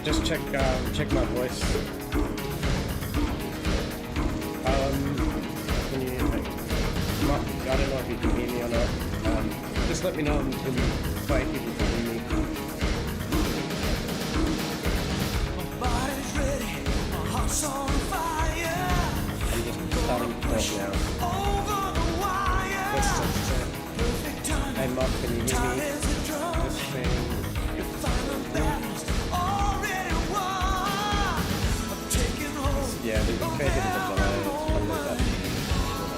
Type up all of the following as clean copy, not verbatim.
Just check my voice. Can you like, I don't know if you can hear me or not. Just let me know in quite if you can hear me. My body's ready, my heart's on fire. I'm just starting to talk now. Over the wire. Perfect time. Hey Mark, can you hear Time me? is a drug. Just saying. Your final battle's already won. I'm taking hold. Yeah, there's a fair bit of a delay. It's probably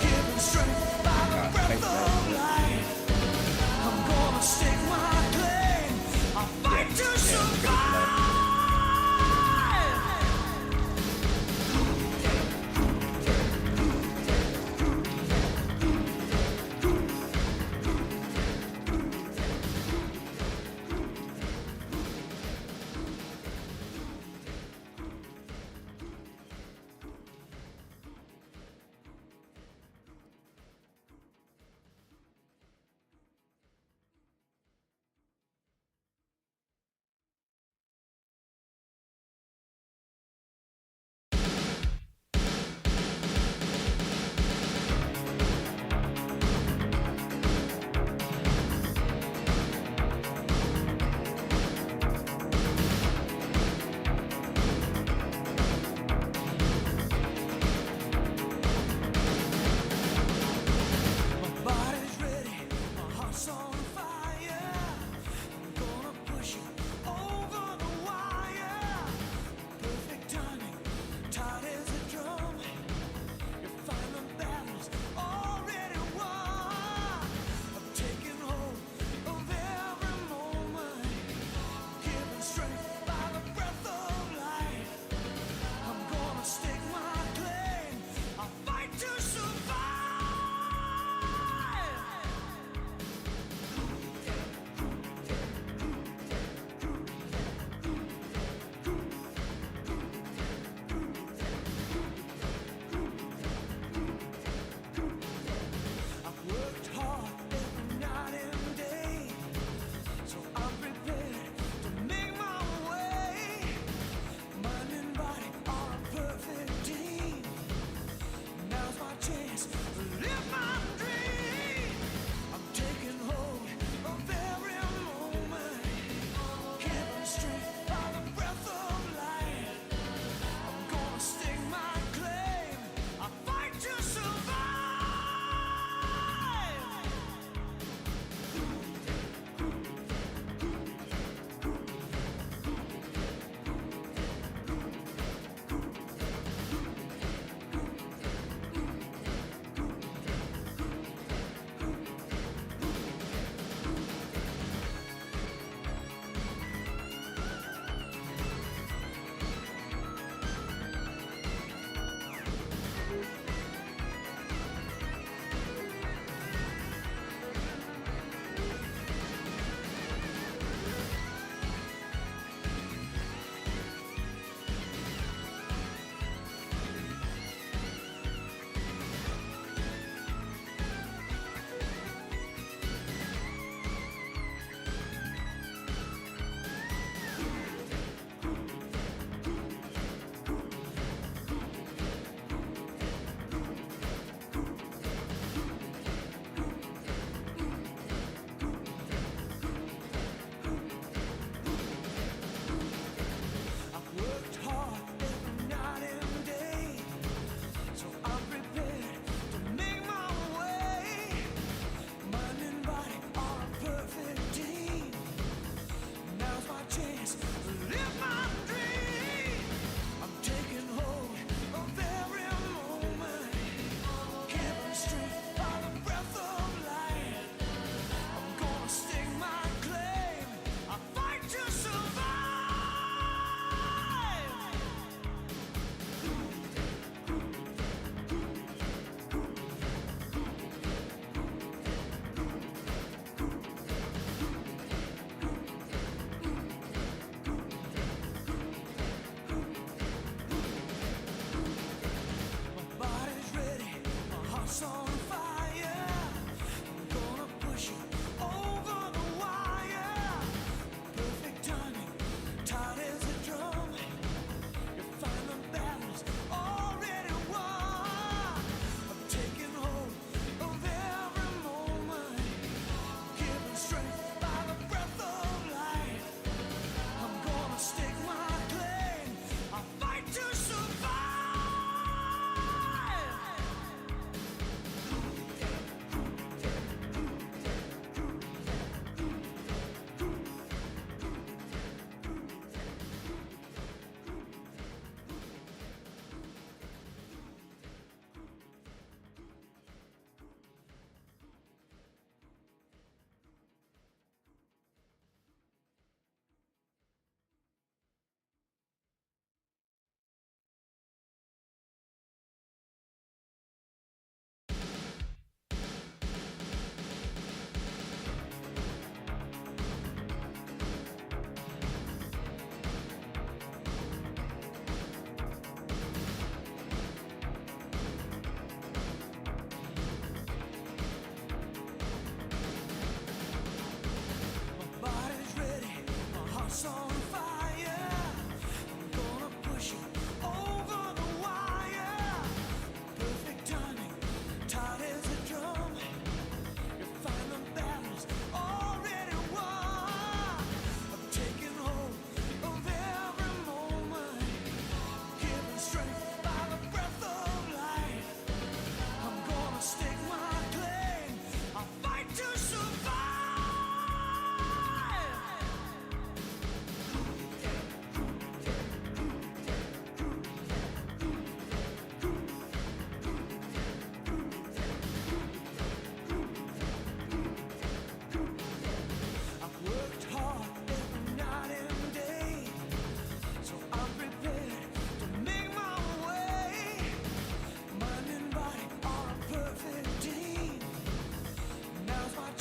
Given strength by the breath of life. I'm gonna stake my claim. I'll fight to survive.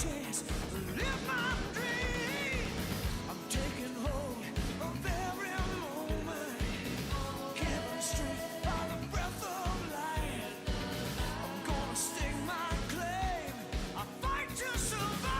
chance to live my dream. I'm taking hold of every moment, given strength by the breath of life. I'm gonna stake my claim. I fight to survive.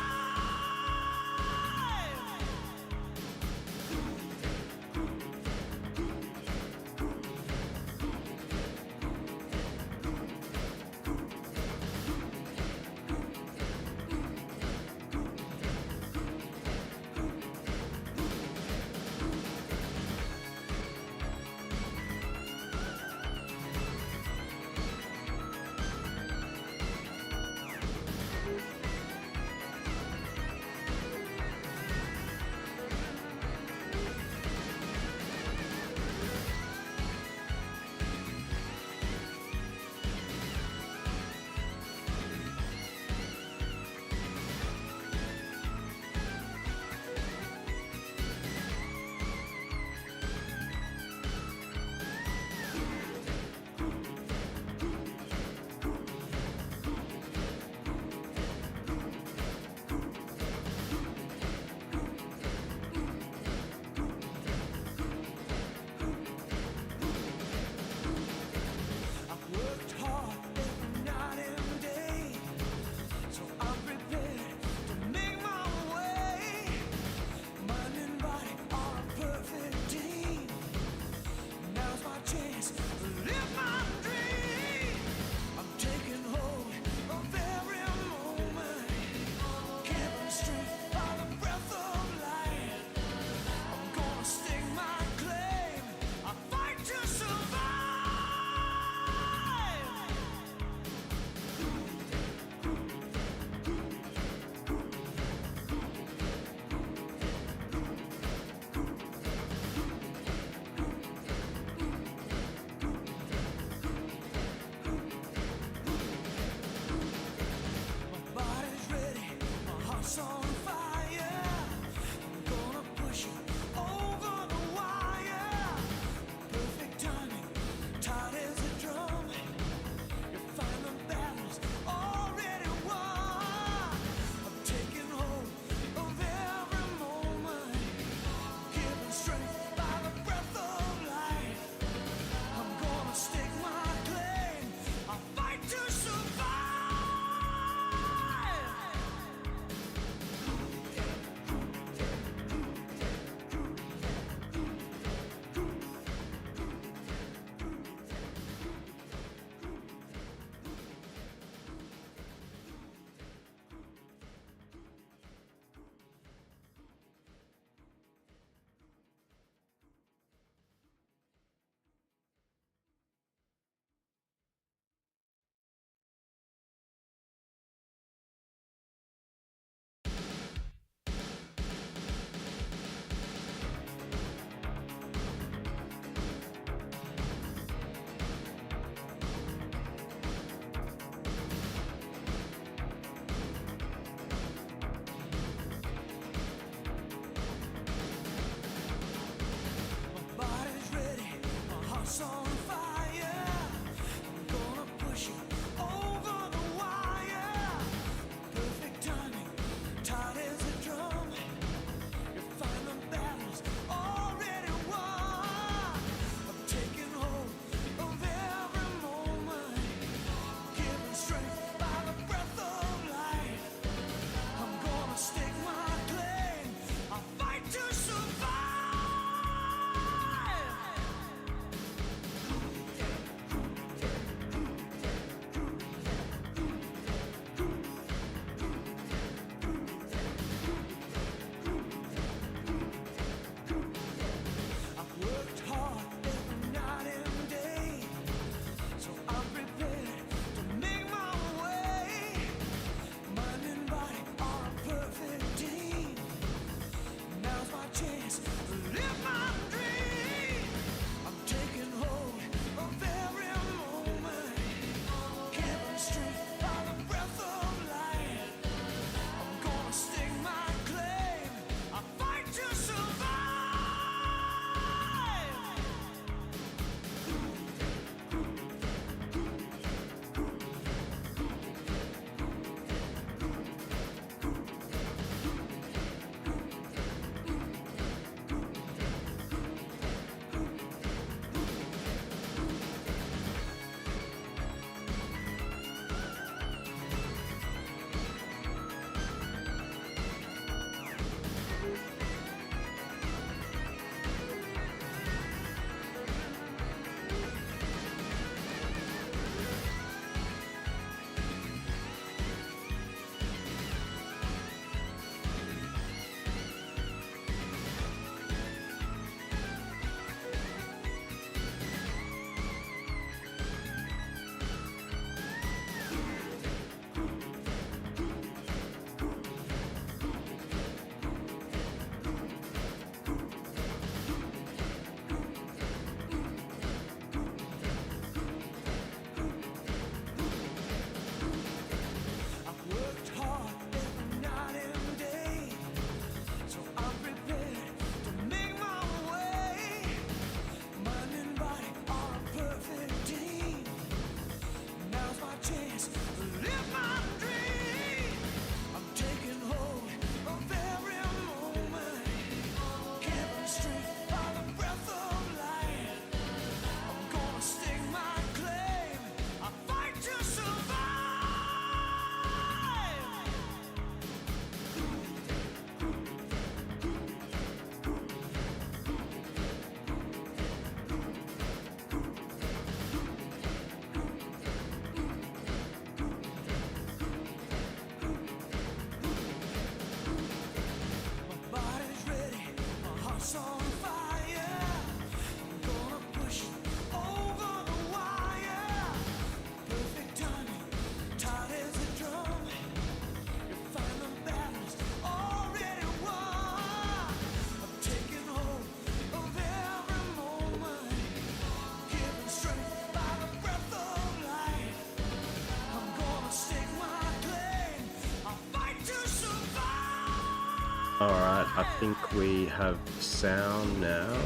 All right, I think we have sound now.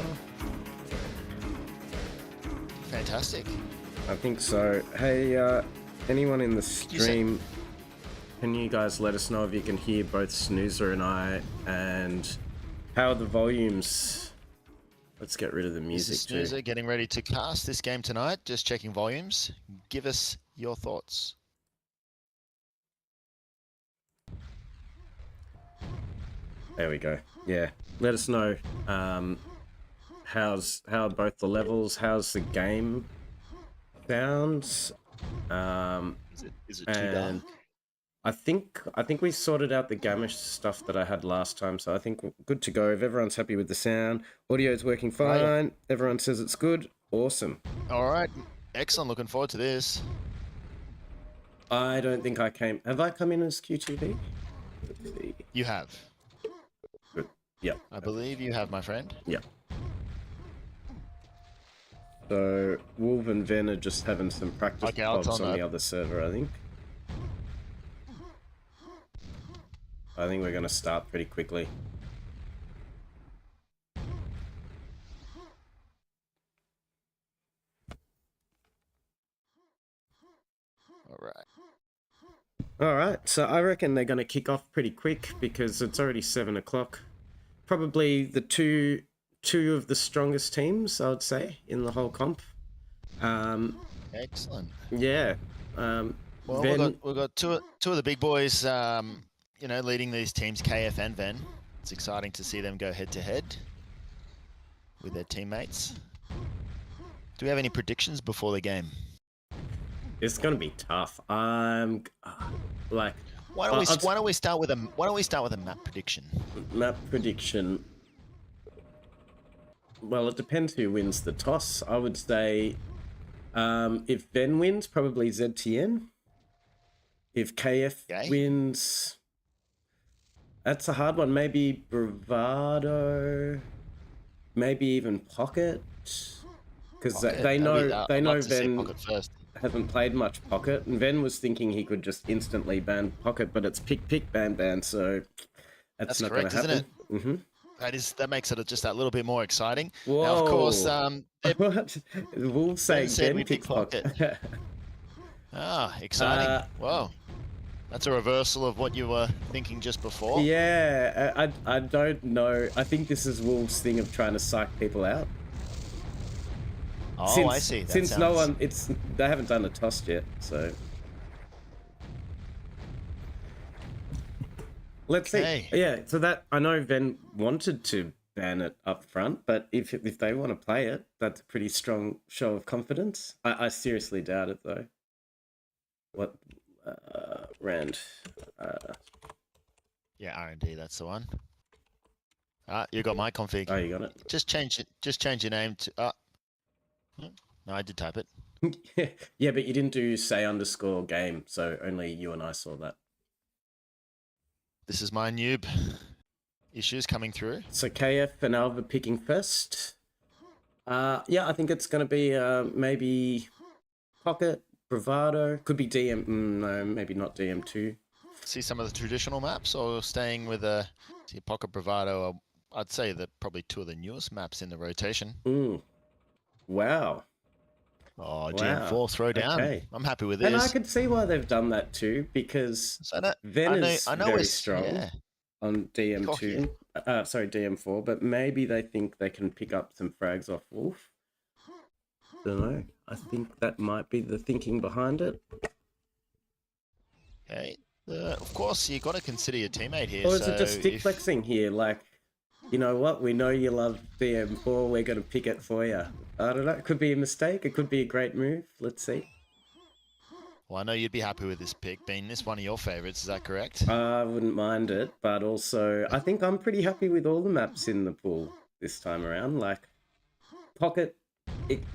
Fantastic. I think so. Hey, anyone in the You said- stream, can you guys let us know if you can hear both Snoozer and I, and how are the volumes? Let's get rid of the This music is too. Snoozer getting ready to cast this game tonight. Just checking volumes. Give us your thoughts. There we go. Yeah, let us know. How are both the levels? How's the game sounds? Is it too dark? I think we sorted out the gamish stuff that I had last time, so I think we're good to go. If everyone's happy with the sound, audio's working fine. Right. Everyone says it's good. Awesome. All right. Excellent. Looking forward to this. I don't think I came. Have I come in as QTV? Let's see. You have. Good. Yep. I believe you have, my friend. Yep. So Wolv and Ven are just having some practice Okay, I'll pods tell on the Nob. other server, I think. I think we're going to start pretty quickly. All right. All right, so I reckon they're going to kick off pretty quick because it's already 7 o'clock. Probably the two of the strongest teams, I would say, in the whole comp. Excellent. Yeah. Well, Ven, we've got two of the big boys, leading these teams, KF and Ven. It's exciting to see them go head to head with their teammates. Do we have any predictions before the game? it's going to be tough. Like Why don't we start with a map prediction? map prediction. Well, it depends who wins the toss. I would say if Ven wins, probably ZTN. If KF wins, that's a hard one. Maybe Bravado, maybe even Pocket, because they know Ven hasn't played much Pocket, and Ven was thinking he could just instantly ban Pocket, but it's pick ban, so that's not going to happen. Isn't it? That makes it just that little bit more exciting. Whoa. Now, of course, what? Wolves saying said Ven picks Pocket. Exciting. Wow. That's a reversal of what you were thinking just before. Yeah, I don't know. I think this is Wolves' thing of trying to psych people out. Oh, I see. They haven't done a toss yet, so let's see. Yeah, so that I know Ven wanted to ban it up front, but if they want to play it, that's a pretty strong show of confidence. I seriously doubt it though. What? Rand. Yeah, R&D, that's the one. You got my config. Oh, you got it. Just change it. Just change your name to. No, I did type it. Yeah, but you didn't do say_game, so only you and I saw that. This is my noob issues coming through. So KF and Alva picking first. Yeah, I think it's going to be maybe Pocket, Bravado. Could be DM. No, maybe not DM2. See some of the traditional maps, or staying with Pocket, Bravado. I'd say that probably two of the newest maps in the rotation. Wow. Oh, DM4 throw down. Okay. I'm happy with this. And I could see why they've done that too, because Ven is very strong on DM2. Sorry, DM4, but maybe they think they can pick up some frags off Wolf. Don't know. I think that might be the thinking behind it. Okay. Of course, you got to consider your teammate here. Or is it just stick flexing here? Like, you know what? We know you love DM4. We're going to pick it for you. I don't know. It could be a mistake. It could be a great move. Let's see. Well, I know you'd be happy with this pick, being this one of your favorites. Is that correct? I wouldn't mind it, but also I think I'm pretty happy with all the maps in the pool this time around. Like, Pocket,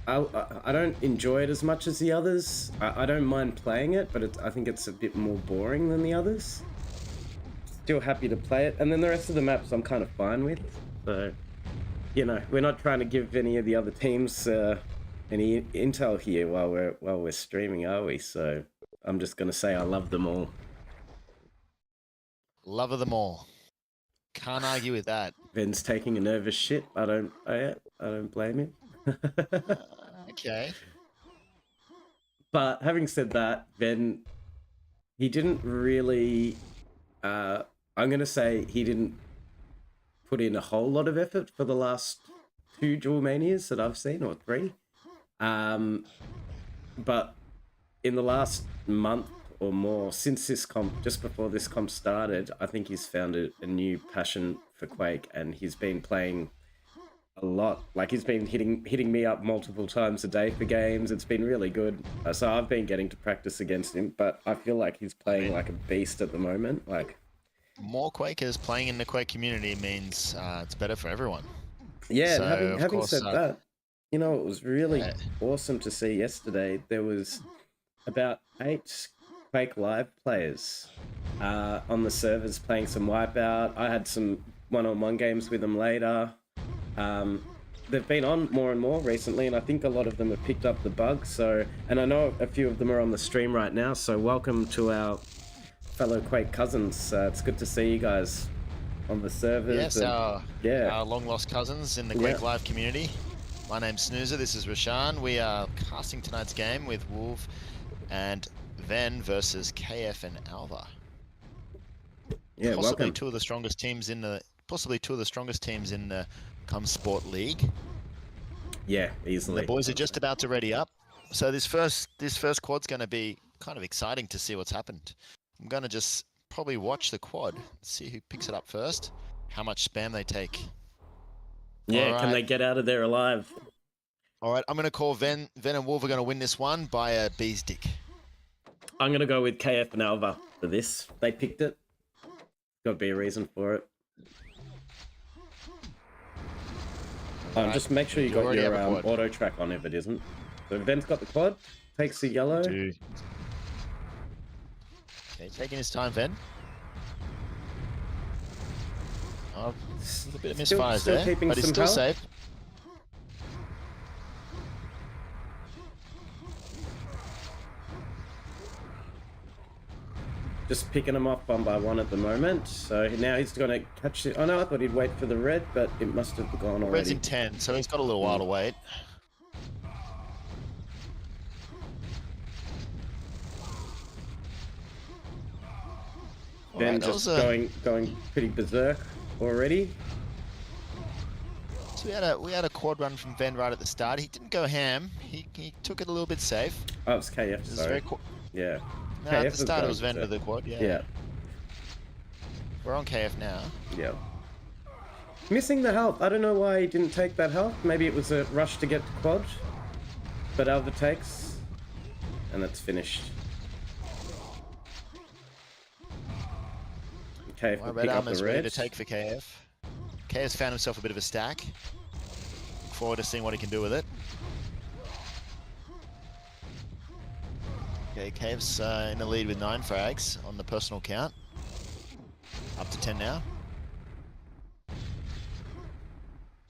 I don't enjoy it as much as the others. I don't mind playing it, but I think it's a bit more boring than the others. Still happy to play it, and then the rest of the maps I'm kind of fine with. So, you know, we're not trying to give any of the other teams any intel here while we're streaming, are we? So I'm just gonna say I love them all. Love of them all. Can't argue with that. Ben's taking a nervous shit. I don't blame him. Okay. But having said that, Ben, he didn't really. I'm gonna say he didn't put in a whole lot of effort for the last 2 Dual Manias that I've seen, or 3. But in the last month or more, since this comp, just before this comp started, I think he's found a new passion for Quake, and he's been playing a lot. Like, he's been hitting me up multiple times a day for games. It's been really good. So I've been getting to practice against him, but I feel like he's playing like a beast at the moment. Like, more Quakers playing in the Quake community means it's better for everyone. yeah, So, and of having course, said that, you know, it was really awesome to see yesterday. There was about 8 Quake Live players on the servers playing some Wipeout. I had some one-on-one games with them later. They've been on more and more recently, and I think a lot of them have picked up the bug. So, and I know a few of them are on the stream right now. So welcome to our fellow Quake cousins. It's good to see you guys on the servers. Yes, and, our long-lost cousins in the Quake Live community. My name's Snoozer, this is Rashan. We are casting tonight's game with Wolf and Ven versus KF and Alva. Yeah, possibly welcome. two of the strongest teams in the Qumsport League. Yeah, easily. The boys are just about to ready up. So this first quad's going to be kind of exciting to see what's happened. I'm going to just probably watch the quad, see who picks it up first, how much spam they take. Yeah, can they get out of there alive? All right, I'm going to call Ven and Wolf are going to win this one by a bee's dick. I'm going to go with KF and Alva for this. They picked it. Got to be a reason for it. Just make sure you got your auto track on if it isn't. So Ven's got the quad, takes the yellow. Okay, taking his time, Ven. Oh, a little bit of misfires there, but he's still safe. Just picking them off one by one at the moment. So now he's going to catch it. Oh no, I thought he'd wait for the red, but it must have gone already. Red's in 10, so he's got a little while to wait. Ben just going pretty berserk already. So we had a quad run from Ven right at the start. He didn't go ham. He took it a little bit safe. Oh, it's KF. Sorry. Yeah. No, at the start it was Ven with the quad. Yeah. We're on KF now. Yeah. Missing the health. I don't know why he didn't take that health. Maybe it was a rush to get to quad. But Alva takes, and it's finished. KF will pick up the red. Ready to take for KF. KF's found himself a bit of a stack. Look forward to seeing what he can do with it. Okay, KF's in the lead with 9 frags on the personal count. Up to 10 now.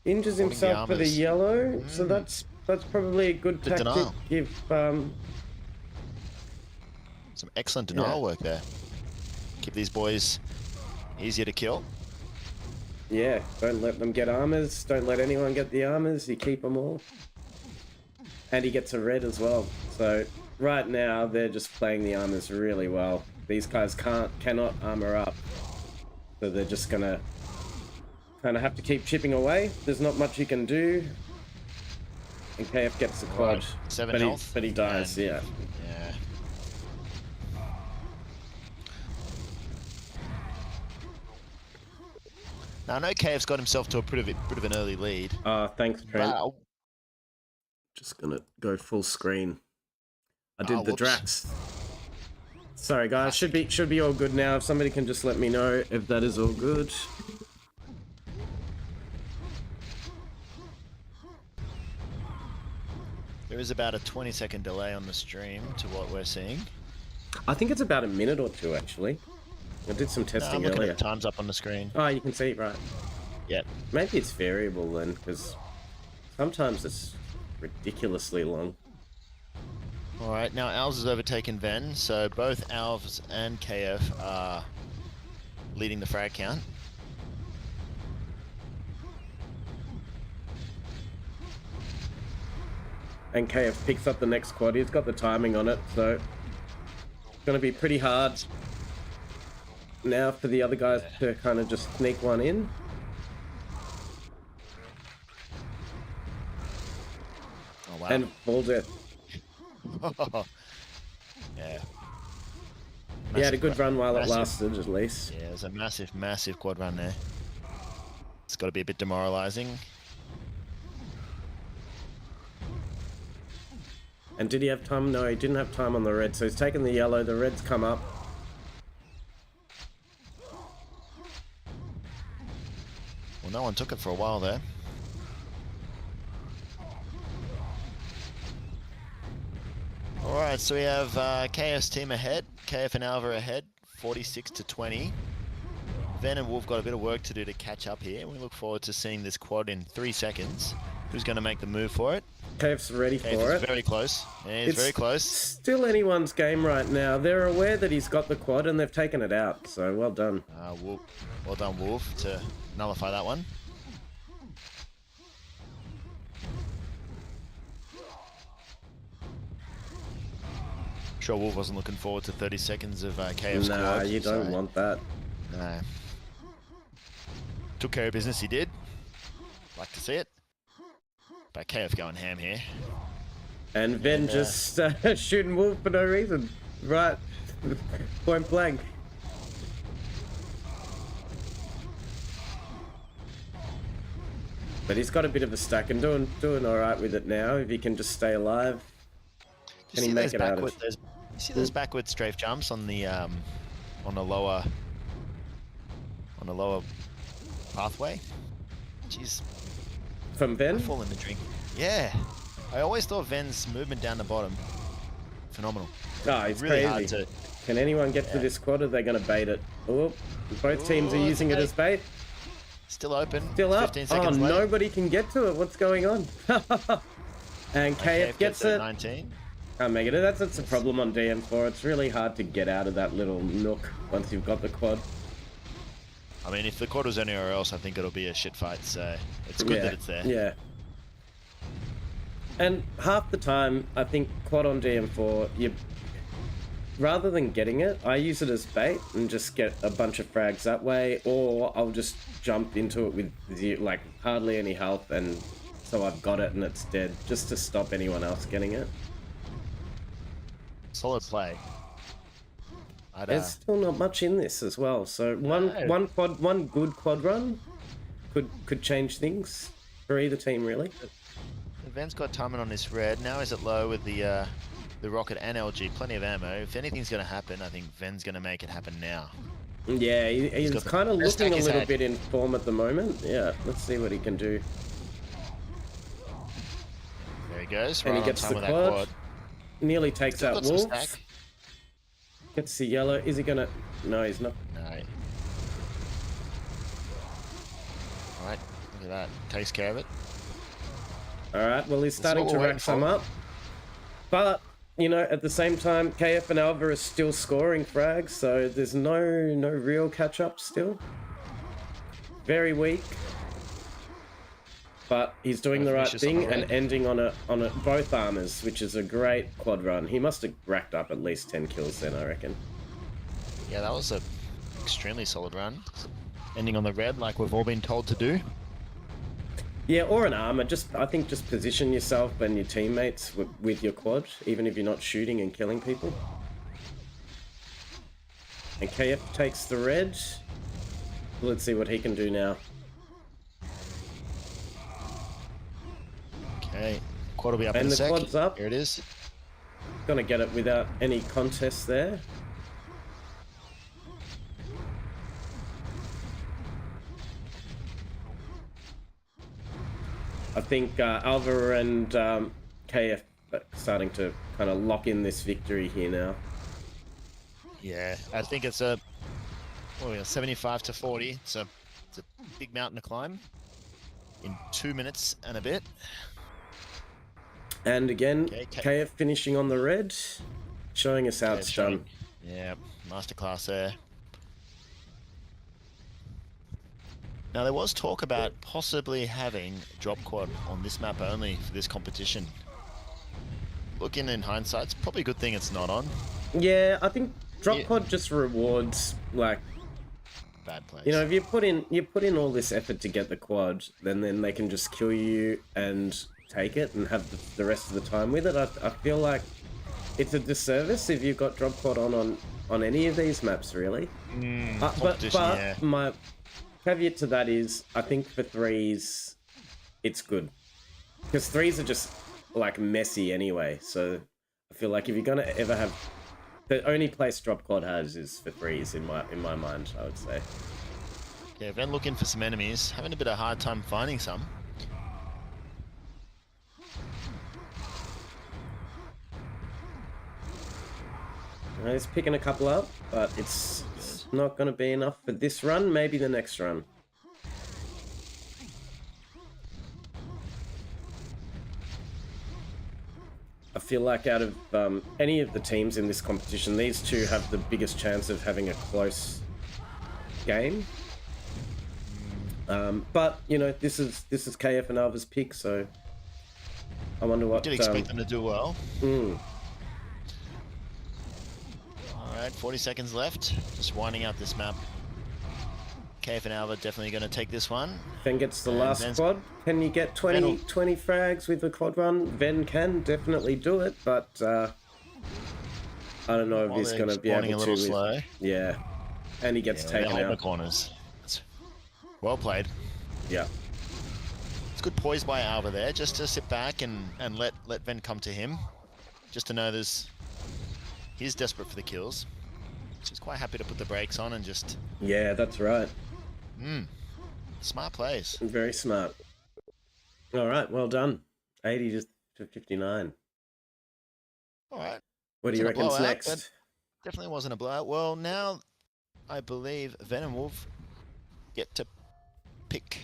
Injures himself for the yellow, so that's probably a good tactic. Denial. Give some excellent denial work there. Keep these boys easier to kill. Yeah, don't let them get armors. Don't let anyone get the armors. You keep them all. And he gets a red as well. So right now they're just playing the armors really well. These guys cannot armor up, so they're just gonna kind of have to keep chipping away. There's not much you can do. And KF gets the quad, Right. 7 health, but he dies. and, Yeah. Yeah. Now I know KF's got himself to a bit of an early lead. Thanks, Trent. But Just gonna go full screen. I did the whoops. Drax. Sorry guys, should be all good now. If somebody can just let me know if that is all good. There is about a 20-second delay on the stream to what we're seeing. I think it's about a minute or two actually. I did some No, I'm testing looking earlier. at the times up on the screen. Oh, you can see it, right. Yep. Maybe it's variable then, because sometimes it's ridiculously long. All right, now Alves has overtaken Ven, so both Alves and KF are leading the frag count. and KF picks up the next quad. He's got the timing on it, so it's going to be pretty hard now for the other guys to kind of just sneak one in. Oh, wow. And falls it. Yeah. He had a Massive good run while it massive- lasted, at least. Yeah, it was a massive quad run there. It's got to be a bit demoralizing. And did he have time? No, he didn't have time on the red, so he's taken the yellow. The red's come up. Well, no one took it for a while there. Alright, so we have KF's team ahead. KF and Alva ahead, 46-20. Ven and Wolf got a bit of work to do to catch up here. We look forward to seeing this quad in 3 seconds. Who's going to make the move for it? KF's ready KF for is it. very close. Yeah, he's very close. Still anyone's game right now. They're aware that he's got the quad and they've taken it out, so well done. Well done, Wolf, to nullify that one. Sure, Wolf wasn't looking forward to 30 seconds of KF's Nah, quad. you don't so- want that. No. Took care of business, he did. Like to see it. But KF going ham here. And Ven And, just shooting Wolf for no reason. Right. Point blank. But he's got a bit of a stack and doing all right with it now. If he can just stay alive, Do can you he see make those it out backward, of? you see those backward strafe jumps on the lower pathway? Jeez, From I Ven? fall in the drink. Yeah, I always thought Ven's movement down the bottom, phenomenal. Oh, he's Really hard crazy. to. Can anyone get to this quad? Or are they going to bait it? Oh, both teams are Ooh, using it okay. as bait. Still open. Still up. 15 Oh, seconds later. nobody can get to it. What's going on? And KF gets at it. 19. Can't make it. That's a problem on DM4. It's really hard to get out of that little nook once you've got the quad. I mean, if the quad was anywhere else, I think it'll be a shit fight. So it's good that it's there. Yeah. And half the time, I think quad on DM4, rather than getting it, I use it as bait and just get a bunch of frags that way, or I'll just jump into it with like hardly any health, and so I've got it and it's dead, just to stop anyone else getting it. Solid play. There's still not much in this as well, so one good quad run could change things for either team, really. Ven's got timing on this red. Now he's at low with the rocket and LG. Plenty of ammo. If anything's going to happen, I think Ven's going to make it happen now. Yeah, he's got the kind of best looking a stack he's little had. bit in form at the moment. Yeah, let's see what he can do. There he goes. And Right he on gets time the with that quad. quad. Nearly takes Still out got some Wolf. stack. Gets the yellow. Is he gonna? No, he's not. No. Alright, look at that. Takes care of it. All right. Well, he's starting what to we're rack waiting some for. up. But you know, at the same time, KF and Alva are still scoring frags, so there's no real catch up still. Very weak. But he's doing the right Finishes on thing the and red. ending on a both armors, which is a great quad run. He must have racked up at least 10 kills then, I reckon. Yeah, that was a extremely solid run. Ending on the red like we've all been told to do. Yeah, or an armor. I think just position yourself and your teammates with your quad, even if you're not shooting and killing people. And KF takes the red. Let's see what he can do now. Okay, quad will be up And in a the sec. quad's up. Here it is. Gonna get it without any contest there. I think Alva and KF are starting to kind of lock in this victory here now. Yeah, I think it's a 75 to 40. It's a big mountain to climb in 2 minutes and a bit. And again, Okay, KF finishing on the red, showing us how Yeah, it's showing- done. Yeah, masterclass there. Now there was talk about possibly having drop quad on this map only for this competition. looking in hindsight, it's probably a good thing it's not on. Yeah, I think drop Yeah. pod just rewards like, Bad place. you know, if you put in all this effort to get the quad, then they can just kill you and take it and have the rest of the time with it. I feel like it's a disservice if you've got drop quad on any of these maps, really. But yeah. my caveat to that is, I think for threes, it's good because threes are just like messy anyway. So I feel like if you're gonna ever have, the only place drop quad has is for threes in my mind, I would say. Yeah, Ven looking for some enemies, having a bit of a hard time finding some. He's picking a couple up, but it's not going to be enough for this run. Maybe the next run. I feel like out of any of the teams in this competition, these two have the biggest chance of having a close game. But you know, this is KF and Alva's pick, so I wonder what. Did expect them to do well. Alright, 40 seconds left. Just winding out this map. KF and Alva definitely going to take this one. Ven gets the And last Ven's- quad. Can you get 20 Ven'll- frags with the quad run? Ven can definitely do it, but I don't know if While he's they're going to be spawning able a to. little slow. Yeah, and he gets Yeah, they're taken holding the out. corners. That's well played. Yeah, It's good poise by Alva there, just to sit back and let Ven come to him. Just to know he's desperate for the kills. So he's quite happy to put the brakes on and just yeah, that's right. smart plays. Very smart. All right, well done. 80 to 59. Alright. What do you Wasn't a reckon's blowout, next? but definitely wasn't a blowout. Well, now I believe Ven and Wolf get to pick.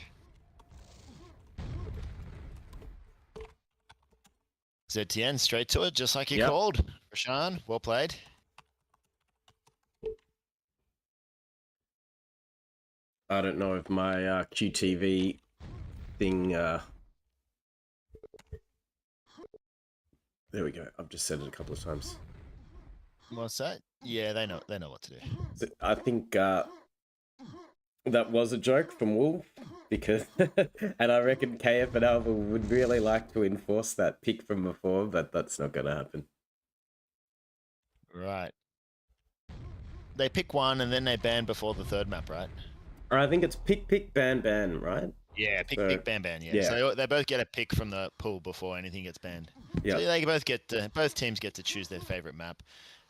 ZTN straight to it, just like you Yep. called. Rashan, well played. I don't know if my QTV thing. There we go. I've just said it a couple of times. What's that? Yeah, they know what to do. I think that was a joke from Wolf because, and I reckon KF and Alva would really like to enforce that pick from before, but that's not going to happen. Right. They pick one and then they ban before the third map, right? Or I think it's pick, ban, ban, right? Yeah, pick, So- pick, ban, ban. Yeah. yeah. So they both get a pick from the pool before anything gets banned. Yeah. So they both both teams get to choose their favorite map,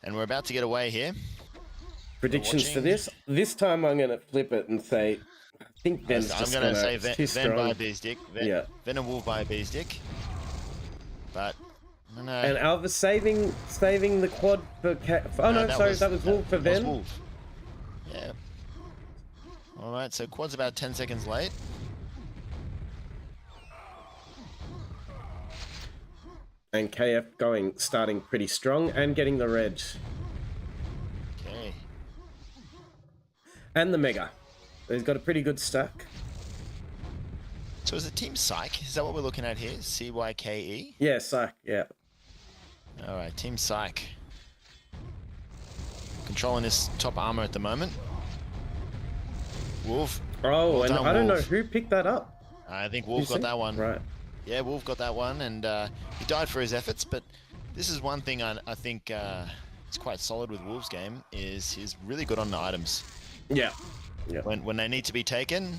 and we're about to get away here. Predictions for watching. this? This time I'm going to flip it and say, I think Ben's I'm just going to say it's Ven, too Ven by strong. a bee's dick. Yeah. Ven and Wolf by a bee's dick. But I don't know. And Alva saving the quad for oh no, sorry, that was Wolf for that was Ven. Wolf. Yeah. All right, so quad's about 10 seconds late. And KF starting pretty strong and getting the red. Okay. And the mega. He's got a pretty good stack. So is it Team Psych? Is that what we're looking at here? CYKE? Yeah, Psych, yeah. All right, Team Psych. Controlling this top armor at the moment. Wolf. Oh, Well and done, I don't know Wolf. who picked that up. I think You Wolf got see? that one. Right. Yeah, Wolf got that one, and he died for his efforts. But this is one thing I think is quite solid with Wolf's game, is he's really good on the items. Yeah. Yeah. When they need to be taken,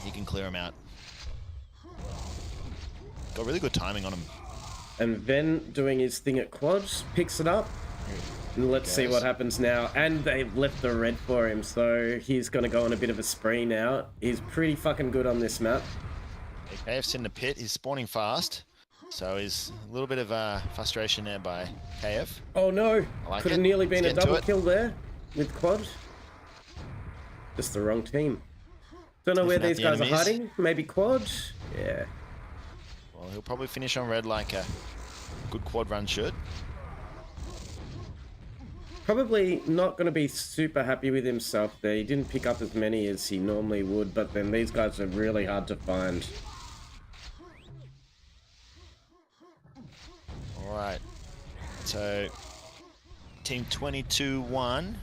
he can clear them out. Got really good timing on him. And Ven doing his thing at quads, picks it up. And let's see Goes. what happens now. And they left the red for him, so he's going to go on a bit of a spree now. He's pretty fucking good on this map. KF's in the pit. He's spawning fast, so he's a little bit of frustration there by KF. Oh no! I like Could have it. nearly been a Let's get into double it. kill there with quad. Just the wrong team. Don't know where Sniffing out these the guys enemies. are hiding. Maybe quad? Yeah. Well, he'll probably finish on red like a good quad run should. Probably not going to be super happy with himself there. He didn't pick up as many as he normally would, but then these guys are really hard to find. All right. So, team 22-1,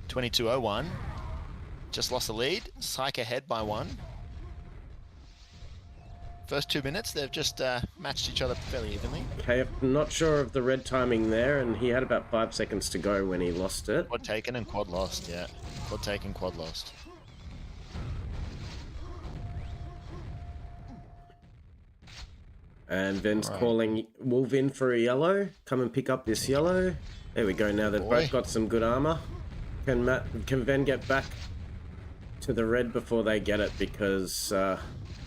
22-01, just lost the lead. Psych ahead by 1. First 2 minutes, they've just matched each other fairly evenly. Okay, I'm not sure of the red timing there, and he had about 5 seconds to go when he lost it. Quad taken and quad lost, yeah. Quad taken, quad lost. And Ven's Right. calling Wolf in for a yellow. Come and pick up this yellow. There we go. Now they've both got some good armor. Can Ven get back to the red before they get it? Because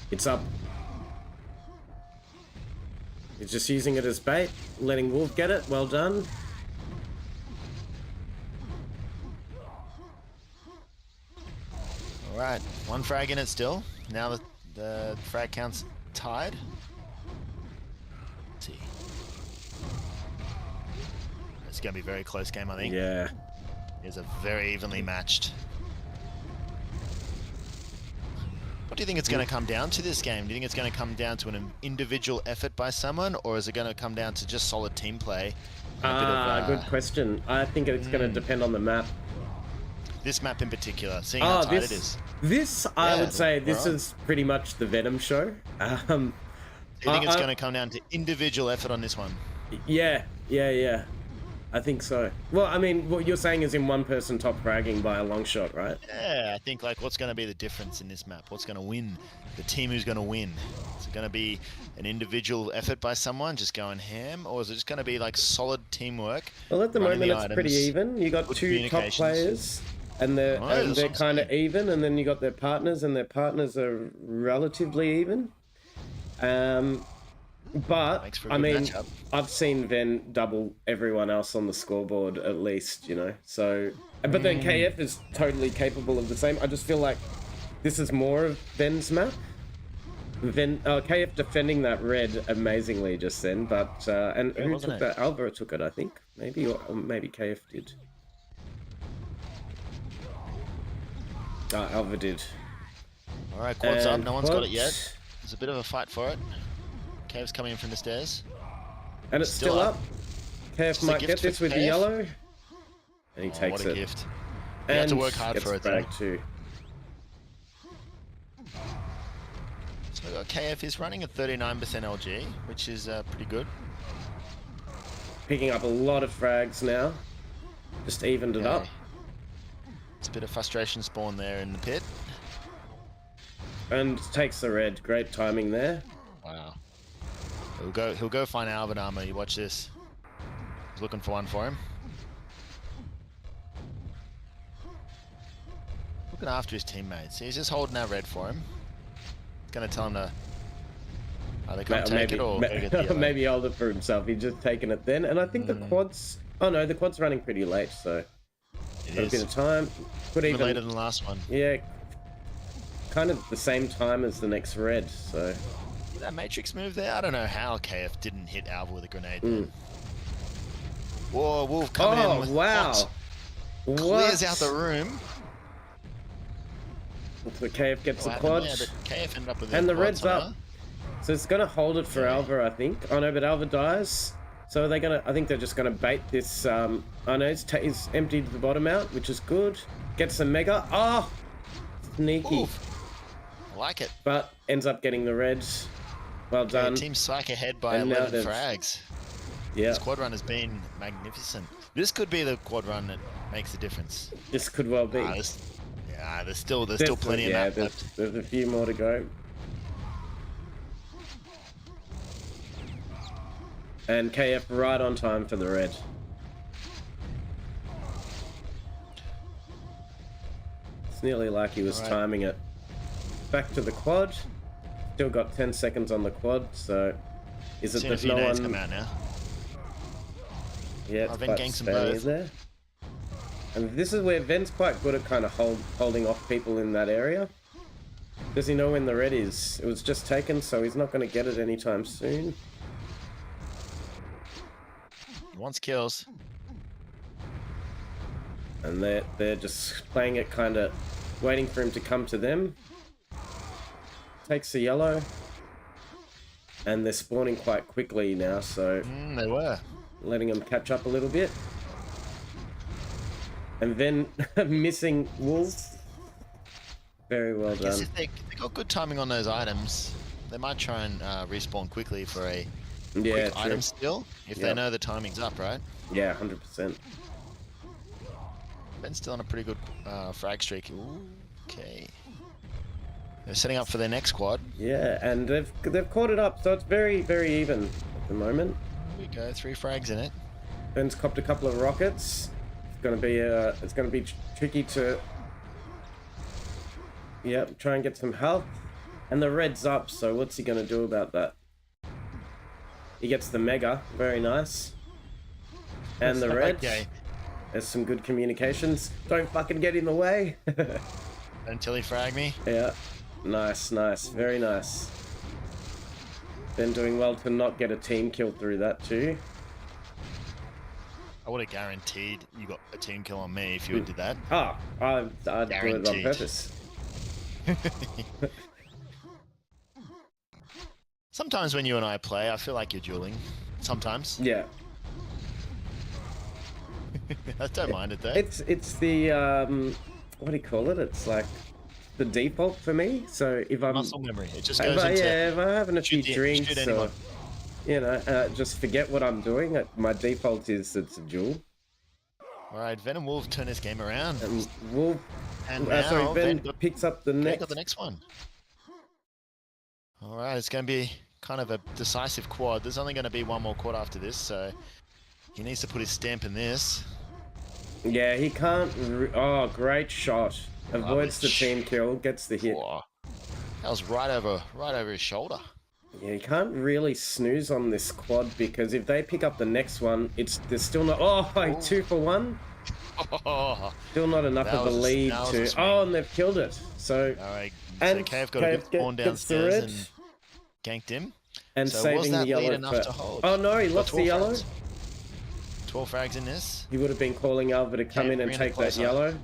it's up. He's just using it as bait, letting Wolf get it. Well done. All right, 1 frag in it still. Now the frag count's tied. Let's see. It's going to be a very close game, I think. Yeah. It's a very evenly matched. What do you think it's going to come down to this game? Do you think it's going to come down to an individual effort by someone, or is it going to come down to just solid team play? Good question. I think it's going to depend on the map. This map in particular, seeing how tight it is. This, I Yeah, would say, this right. is pretty much the Venom show. Do you think it's going to come down to individual effort on this one? Yeah. I think so. Well, I mean, what you're saying is in one person top fragging by a long shot, right? Yeah, I think like what's going to be the difference in this map? What's going to win? The team who's going to win? Is it going to be an individual effort by someone just going ham, or is it just going to be like solid teamwork? Well, at the running moment, the it's pretty items, even. You got good 2 top communications? players, and they're Oh, that's what I'm kind of saying. even, and then you got their partners, and their partners are relatively even. But Makes for a I good mean, matchup. I've seen Ven double everyone else on the scoreboard at least, you know. So, but then KF is totally capable of the same. I just feel like this is more of Ven's map. KF defending that red amazingly just then, but and Yeah, who wasn't took it? that? Alva took it, I think, maybe, or maybe KF did. Alva did. All right, quads up. And No one's got it yet. quads. There's a bit of a fight for it. Cave's coming in from the stairs. And it's Still still up. up. KF Just a might gift get this for with the KF. yellow. And he Oh, takes what a it. gift. You have to work hard gets for it, though. fragged too. So we got KF is running at 39% LG, which is pretty good. Picking up a lot of frags now. Just evened it up. Okay. It's a bit of frustration spawn there in the pit. And takes the red. Great timing there. Wow. He'll go find Alva armor. You watch this. He's looking for one for him. Looking after his teammates. He's just holding that red for him. He's gonna tell him to either come take it or go get the yellow. maybe Alder for himself. He's just taken it then. And I think the quads... Oh no, the quad's running pretty late, so... It Got a is. bit of time. Could Even even... later than the last one. Yeah. Kind of the same time as the next red, so... That Matrix move there, I don't know how KF didn't hit Alva with a grenade. There. Whoa, Wolf coming in Oh, with wow. hot. What? Clears out the room. The KF gets the What quad. happened there? But KF ended up with And the quad red's somehow. up. So it's gonna hold it for Yeah. Alva, I think. Oh no, but Alva dies. So are they gonna? I think they're just gonna bait this. Oh no, he's emptied the bottom out, which is good. Gets some mega. Oh, sneaky. Wolf. I like it. But ends up getting the reds. Well Okay, done. Team Psych ahead by And now 11 they've- frags. Yeah, This quad run has been magnificent. This could be the quad run that makes the difference. this could well be. There's still plenty of map there's, left. there's a few more to go. And KF right on time for the red. It's nearly like he was Alright. timing it. Back to the quad. Still got 10 seconds on the quad, so is it Seen a that few no nades one... come out now. Yeah, it's Ven quite ganks them spammy both. there. And this is where Ven's quite good at kind of holding off people in that area. Does he know when the red is? It was just taken, so he's not going to get it anytime soon. He wants kills. And they're just playing it kind of waiting for him to come to them. Takes the yellow. And they're spawning quite quickly now, so... They were. letting them catch up a little bit. And then missing wolves. Very well I guess done. if they got good timing on those items, they might try and respawn quickly for a Yeah, quick true. item steal if they Yep. know the timing's up, right? Yeah, 100%. Ben's still on a pretty good frag streak. Ooh, okay. They're setting up for their next quad. Yeah, and they've caught it up, so it's very, very even at the moment. Here we go, 3 frags in it. Ben's copped a couple of rockets. It's gonna be tricky to, yep, try and get some health. And the red's up, so what's he gonna do about that? He gets the mega, very nice. And the red, Okay. there's some good communications. Don't fucking get in the way. Until he frag me. Yeah, nice, nice, very nice. Ben doing well to not get a team kill through that too. I would have guaranteed you got a team kill on me if you did that. Ah, I'd do it on Guaranteed. purpose. Sometimes when you and I play, I feel like you're dueling. Sometimes. Yeah, I don't mind it though. it's the what do you call it? It's like the default for me. So if I'm Muscle memory. It just if goes I, into. yeah, if I'm having a few shoot drinks or anyone. you know, just forget what I'm doing. My default is it's a duel. All right, Venom Wolf turn this game around. And Wolf, And now sorry, Ben got picks up the next. got the next one. All right, it's going to be kind of a decisive quad. There's only going to be one more quad after this, so he needs to put his stamp in this. Yeah, he can't. Oh, great shot! Avoids the Rubbish. team kill, gets the hit. Whoa. That was right over his shoulder. Yeah, you can't really snooze on this quad because if they pick up the next one, there's still not. Oh, like 2 for 1. Oh, Still not enough That of a was a- lead that was a to. swing. Oh, and they've killed it. So all right. and So KF got a good spawn gets the downstairs red and ganked him. and So was saving that the lead yellow. enough to hold? Oh no, he Got lost the 12 yellow. frags. 12 frags in this. He would have been calling Alva to come Okay, in and bring it take that closer. yellow.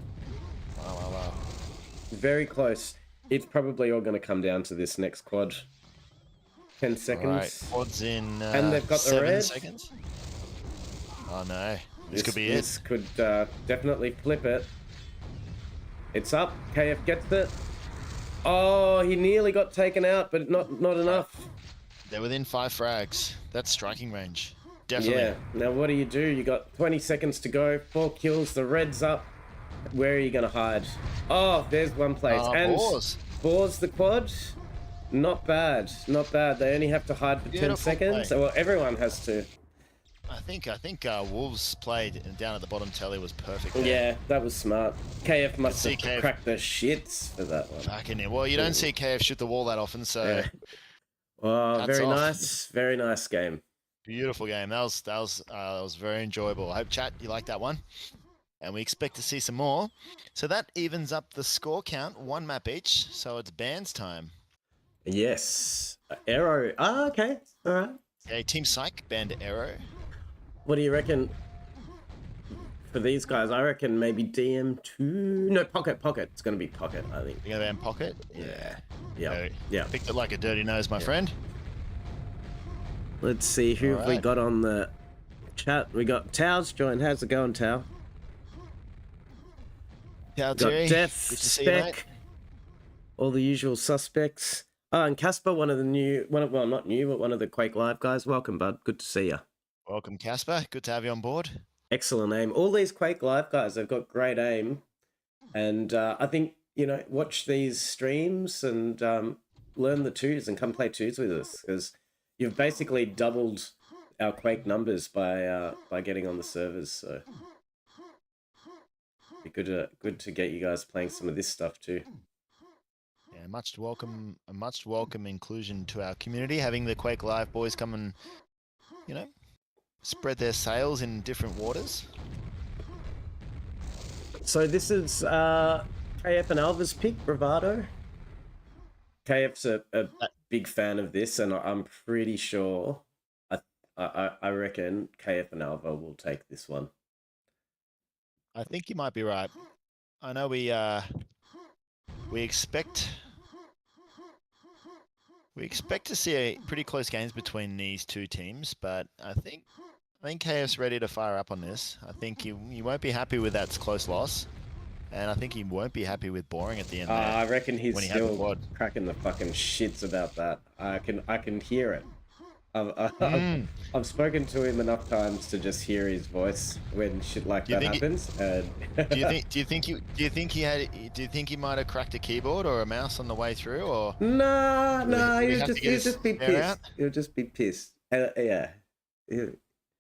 Wow. Very close. It's probably all going to come down to this next quad. 10 All right, seconds. quads in And they've got the 7 red. seconds. Oh no, this could be This it. could definitely flip it. It's up. KF gets it. Oh, he nearly got taken out, but not enough. They're within 5 frags. That's striking range. Definitely. Yeah. Now what do? You got 20 seconds to go. 4 kills. The red's up. Where are you going to hide? Oh, there's one place. And Boars. Boars the quad. Not bad. Not bad. They only have to hide for 10 Beautiful seconds. play. Well, everyone has to. I think Wolves played down at the bottom telly was perfect. There. Yeah, that was smart. KF must see have KF. cracked the shits for that one. Fucking it. Well, you don't see KF shoot the wall that often, so Yeah. Oh, Hats very off. nice. Very nice game. beautiful game. That was very enjoyable. I hope chat you liked that one, and we expect to see some more. So that evens up the score count, 1 map each. So it's bands time. Yes. Arrow. Ah, okay. All right. Okay, Team Psych banned Arrow. What do you reckon for these guys? I reckon maybe DM2. No, Pocket. It's going to be Pocket, I think. You're gonna ban Pocket. Yeah. Yeah. Okay. Yeah. Picked it like a dirty nose, my friend. Let's see who have we Alright. got on the chat. We got Tao's joined. How's it going, Tao? Yeah, Got Terry. Def, Good to see you, mate. Spec, all the usual suspects. Oh, and Casper, one of the new, well, not new, but one of the Quake Live guys. Welcome, bud. Good to see you. Welcome, Casper. Good to have you on board. Excellent aim. All these Quake Live guys, they've got great aim. And I think, watch these streams and learn the twos and come play twos with us, because you've basically doubled our Quake numbers by getting on the servers. So be good to get you guys playing some of this stuff too. Yeah, a much welcome inclusion to our community. Having the Quake Live boys come and, spread their sails in different waters. So this is KF and Alva's pick, Bravado. KF's a big fan of this, and I'm pretty sure, I reckon KF and Alva will take this one. I think you might be right. I know we expect to see a pretty close games between these two teams, but I think I think KF's ready to fire up on this. I think he won't be happy with that close loss. And I think he won't be happy with boring at the end there. I reckon he's when he had the still quad. cracking the fucking shits about that. I can hear it. I've spoken to him enough times to just hear his voice when shit like that happens. And do you think he might have cracked a keyboard or a mouse on the way through, or nah, he'll just be pissed. Out? He'll just be pissed. Yeah.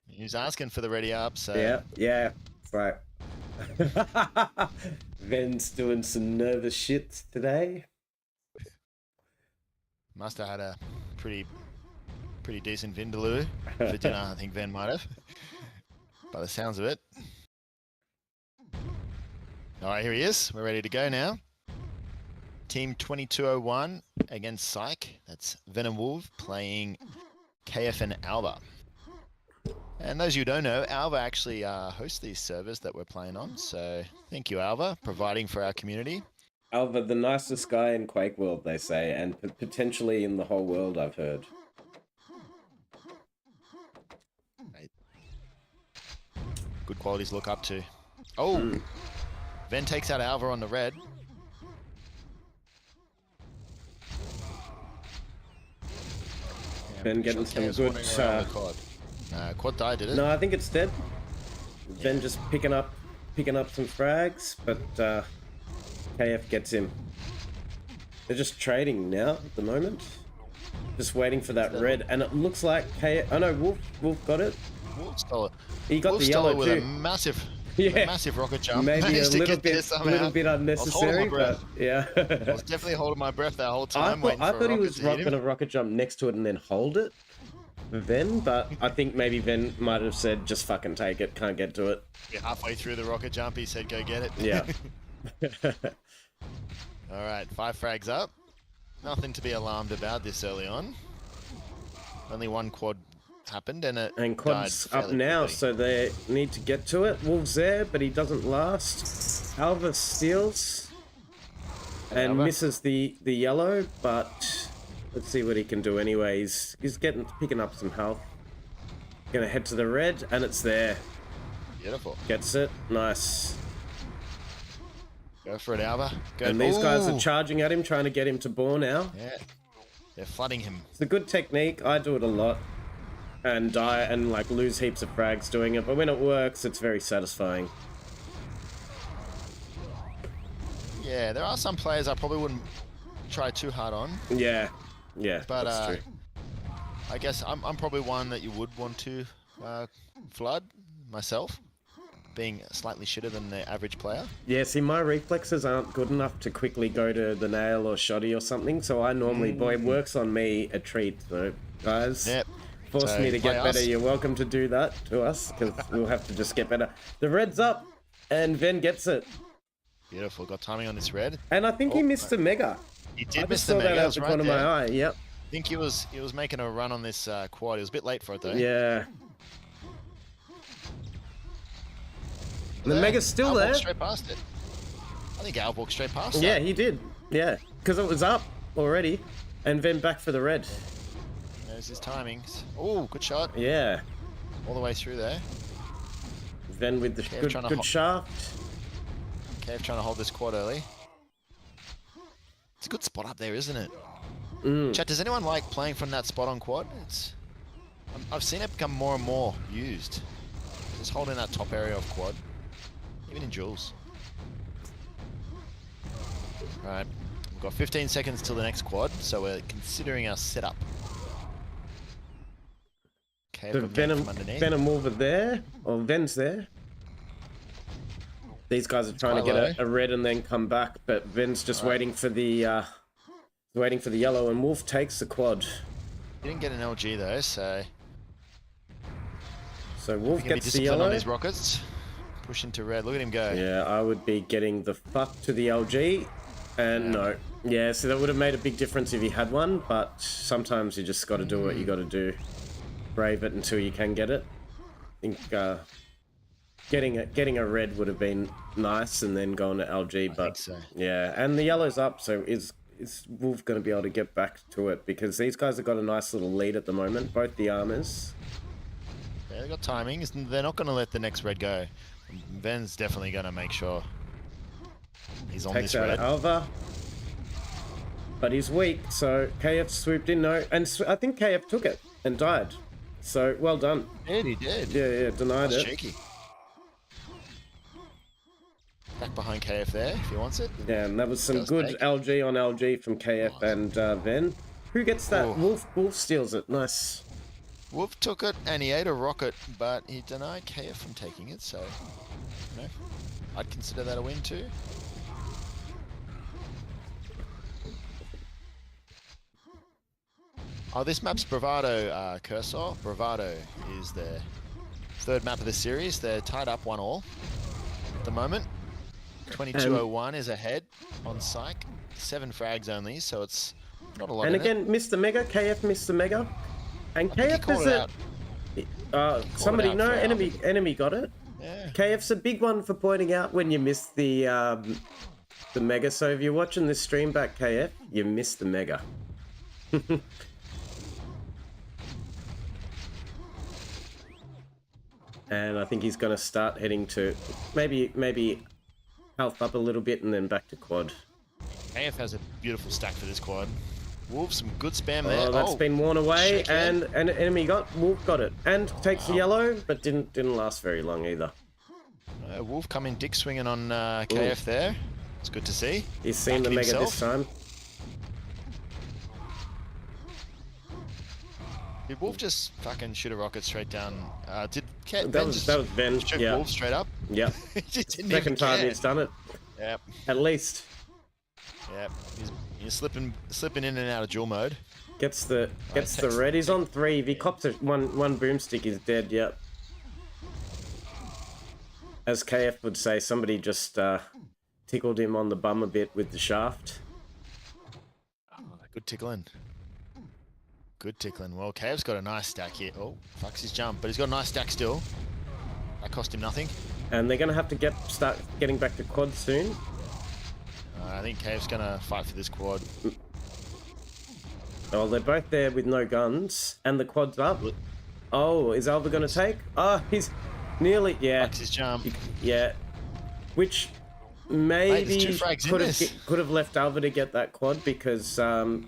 He was asking for the ready up, so Yeah, right. Ven's doing some nervous shit today. Must have had a pretty decent vindaloo for dinner. I think Ven might have, by the sounds of it. All right, here he is. We're ready to go now. Team 2201 against Psych. That's Ven and Wolv playing KF and Alva. And those of you who don't know, Alva actually hosts these servers that we're playing on. So thank you, Alva, providing for our community. Alva, the nicest guy in Quake World, they say, and potentially in the whole world, I've heard. Good qualities to look up to. Oh, Ven takes out Alva on the red. Ven getting some good... Quad died, did it? No, I think it's dead. Ven just picking up some frags, but KF gets him. They're just trading now at the moment. Just waiting for that red, and it looks like KF... Oh no, Wolv got it. Wolv stole it. He got Wolv the yellow with too. a massive rocket jump. Maybe a little bit unnecessary, I was but yeah. I was definitely holding my breath that whole time. I thought he was going to rocket jump next to it and then hold it for Ven, but I think maybe Ven might have said, just fucking take it, can't get to it. Yeah, halfway through the rocket jump, he said, go get it. Yeah. All right, 5 frags up. Nothing to be alarmed about this early on. Only one quad happened and quad's died up now, quickly. so they need to get to it. Wolv's there, but he doesn't last. Alva steals and Alva misses the yellow, but let's see what he can do anyway. He's picking up some health. Gonna head to the red, and it's there. Beautiful. Gets it. Nice. Go for it, Alva. Go. And these guys are Ooh. charging at him, trying to get him to bore now. Yeah. They're flooding him. It's a good technique. I do it a lot. And die and like lose heaps of frags doing it, but when it works, it's very satisfying. Yeah, there are some players I probably wouldn't try too hard on. Yeah, But that's true. I guess I'm probably one that you would want to flood myself, being slightly shitter than the average player. Yeah, see, my reflexes aren't good enough to quickly go to the nail or shoddy or something, so I normally, boy, it works on me a treat, so guys. Yep. Force So me to get play better. us. You're welcome to do that to us, because we'll have to just get better. The red's up, and Ven gets it. Beautiful. Got timing on this red. And I think he missed the mega. He I did miss just the saw mega. that That out was the right corner of there. my eye. Yep. I think he was making a run on this quad. He was a bit late for it though. Yeah. The There. mega's still Al there. walked straight past it. I think Al walked straight past Yeah, that. he did. Yeah, because it was up already, and then back for the red. There's his timings. Oh, good shot. Yeah. All the way through there. Then with the Kev trying to good hop- shaft. Kev trying to hold this quad early. It's a good spot up there, isn't it? Chat, does anyone like playing from that spot on quad? I've seen it become more and more used. Just holding that top area of quad. Even in duels. Alright, we've got 15 seconds till the next quad, so we're considering our setup. Okay, The I've got Kev Venom, from underneath. Venom over there, or Ven's there. These guys are trying to quite get a red and then come back, but Ven's just waiting for the yellow, and Wolf takes the quad. He didn't get an LG though, so So Wolf he can be gets the disciplined yellow. on his rockets. Push into red. Look at him go. Yeah, I would be getting the fuck to the LG, and no. Yeah, so that would have made a big difference if he had one, but sometimes you just got to do what you got to do. Brave it until you can get it. I think getting a red would have been nice, and then going to LG, but think so. yeah, and the yellow's up, so is Wolf going to be able to get back to it, because these guys have got a nice little lead at the moment, both the armors. Yeah, they got timing. They're not going to let the next red go. Ven's definitely going to make sure he's on Takes this out red. Alva. But he's weak, so KF swooped in. No, and I think KF took it and died. So, well done. Yeah, he did. Yeah, denied That's it. cheeky. Back behind KF there if he wants it. Yeah, and that was some Does good take. LG on LG from KF and Ven. Who gets that? Oh. Wolf steals it. Nice. Wolf took it and he ate a rocket, but he denied KF from taking it, so you know, I'd consider that a win too. Oh, this map's Bravado, Cursor. Bravado is the third map of the series. They're tied up 1-1 at the moment. 2201 is ahead on Psych. 7 frags only, so it's not a lot. And in again, missed the Mega. KF missed the Mega. And I think he KF called is it a... out. somebody, out no, for enemy got it. Yeah. KF's a big one for pointing out when you miss the Mega. So if you're watching this stream back, KF, you missed the Mega. And I think he's going to start heading to maybe health up a little bit and then back to quad. AF has a beautiful stack for this quad. Wolf, some good spam there. Oh, that's been worn away, shake hand. and an enemy Wolf got it, and takes the yellow, but didn't last very long either. Wolf coming dick swinging on KF there. It's good to see. He's seen the Backing Mega himself. this time. Did Wolf just fucking shoot a rocket straight down? Did Ken That was Ben. shoot Yeah, Wolf straight up? yeah. He just didn't Second even time care. he's done it, Yep, at least. yep. He's slipping in and out of duel mode. Gets the takes- red. He's on 3. If he cops one boomstick, he's dead. Yep. As KF would say, somebody just tickled him on the bum a bit with the shaft. Good tickling. Good tickling. Well, KF's got a nice stack here. Oh, fucks his jump, but he's got a nice stack still. That cost him nothing. And they're going to have to start getting back to quad soon. I think KF's gonna fight for this quad. Oh, they're both there with no guns, and the quad's up. Oh, is Alva going to take? Oh, he's nearly, yeah, Fucks his jump. yeah. Which Mate, maybe there's 2 frags in this. could have left Alva to get that quad because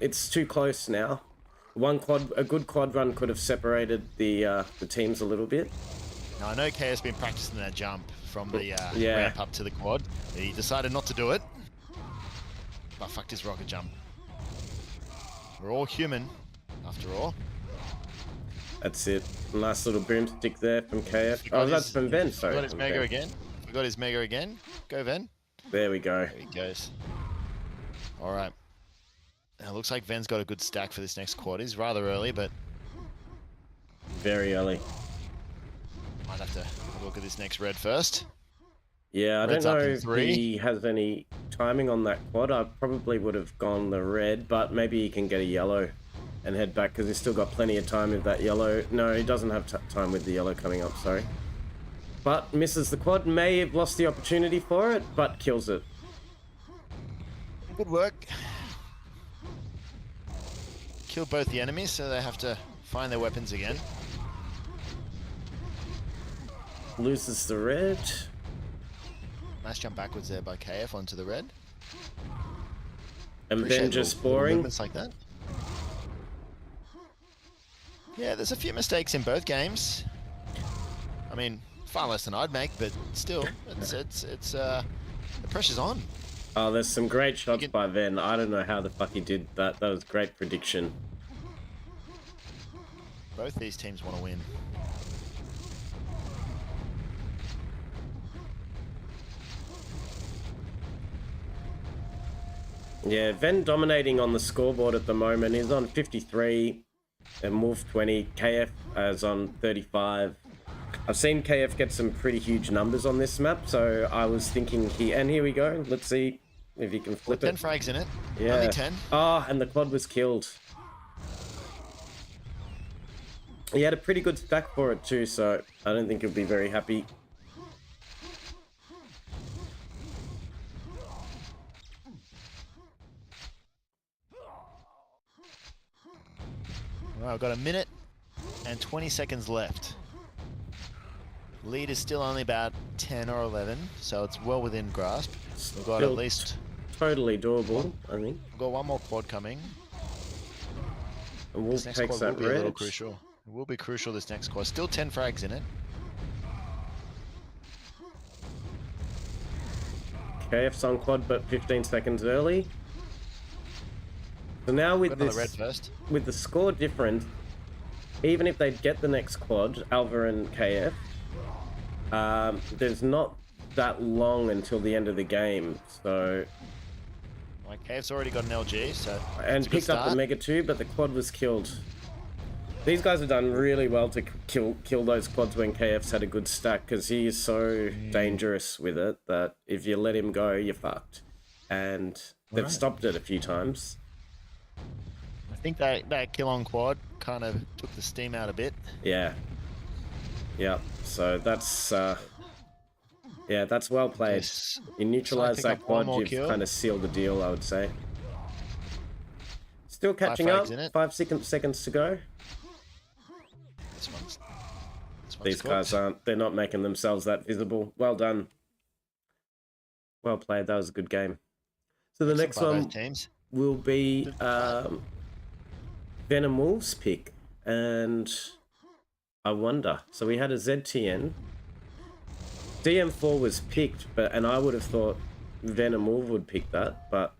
it's too close now. A good quad run could have separated the teams a little bit. Now, I know KF's been practicing that jump from the Yeah. ramp up to the quad. He decided not to do it, but fucked his rocket jump. We're all human, after all. That's it. Nice little boomstick there from KF. He got Oh, that's his- from Ven. Sorry. Got his from mega Ven. again. We got his mega again. Go, Ven. There we go. There he goes. All right. Now, looks like Ven's got a good stack for this next quad. He's rather early, but Very early. might have to have a look at this next red first. Yeah, I Red's don't up know in if 3. he has any timing on that quad. I probably would have gone the red, but maybe he can get a yellow and head back because he's still got plenty of time with that yellow. No, he doesn't have time with the yellow coming up, sorry. But misses the quad. May have lost the opportunity for it, but kills it. Good work. Killed both the enemies, so they have to find their weapons again. Loses the red. Nice jump backwards there by KF onto the red. And Appreciate then just little boring. movements like that. Yeah, there's a few mistakes in both games. I mean, far less than I'd make, but still, it's the pressure's on. Oh, there's some great shots by Ven. I don't know how the fuck he did that. That was great prediction. Both these teams want to win. Yeah, Ven dominating on the scoreboard at the moment. He's on 53 and Wolf 20. KF is on 35. I've seen KF get some pretty huge numbers on this map, so I was thinking and here we go. Let's see if he can flip 10 it. frags in it. Yeah. Only 10. Oh, and the quad was killed. He had a pretty good stack for it too, so I don't think he'll be very happy. Well, I've got a minute and 20 seconds left. Lead is still only about 10 or 11, so it's well within grasp. We've got Still at least totally doable, I think. we've got one more quad coming. And This Wolf next takes quad will that be a little red. crucial. It will be crucial, this next quad. Still 10 frags in it. KF's on quad, but 15 seconds early. So now with Got another red this, first. with the score different, even if they get the next quad, Alva and KF, there's not that long until the end of the game. So Like, KF's already got an LG, so and it's a good picked up the start. Mega 2, but the quad was killed. These guys have done really well to kill those quads when KF's had a good stack, because he is so dangerous with it that if you let him go, you're fucked. And they've Right. stopped it a few times. I think that kill on quad kind of took the steam out a bit. Yeah. Yeah. So that's yeah, that's well played. Yes. You neutralize pick that up one quad, more you've kill. kind of sealed the deal, I would say. Still catching frags up. in it. 5 seconds to go. This one's These cooked. guys aren't. They're not making themselves that visible. Well done. Well played. That was a good game. So the next By both one teams. will be Venom Wolves pick, and I wonder. So we had a ZTN. DM4 was picked, and I would have thought Venom Wolf would pick that, but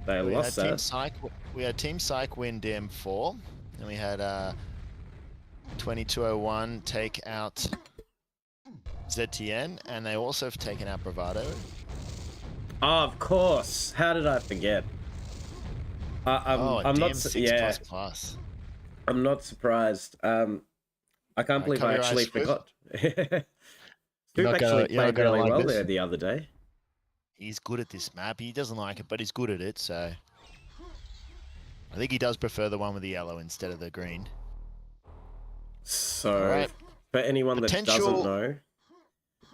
they We lost had Team that. Psych. We had Team Psych win DM4, and we had 2201 take out ZTN, and they also have taken out Bravado. Oh, of course. How did I forget? I'm not. DM6 Yeah, plus plus. I'm not surprised. I can't believe cover I your eyes, actually Scoop. forgot. You're Scoop not gonna- actually you're not played gonna really like well this? there the other day. He's good at this map. He doesn't like it, but he's good at it, so... I think he does prefer the one with the yellow instead of the green. So, Alright. for anyone that doesn't Potential- know,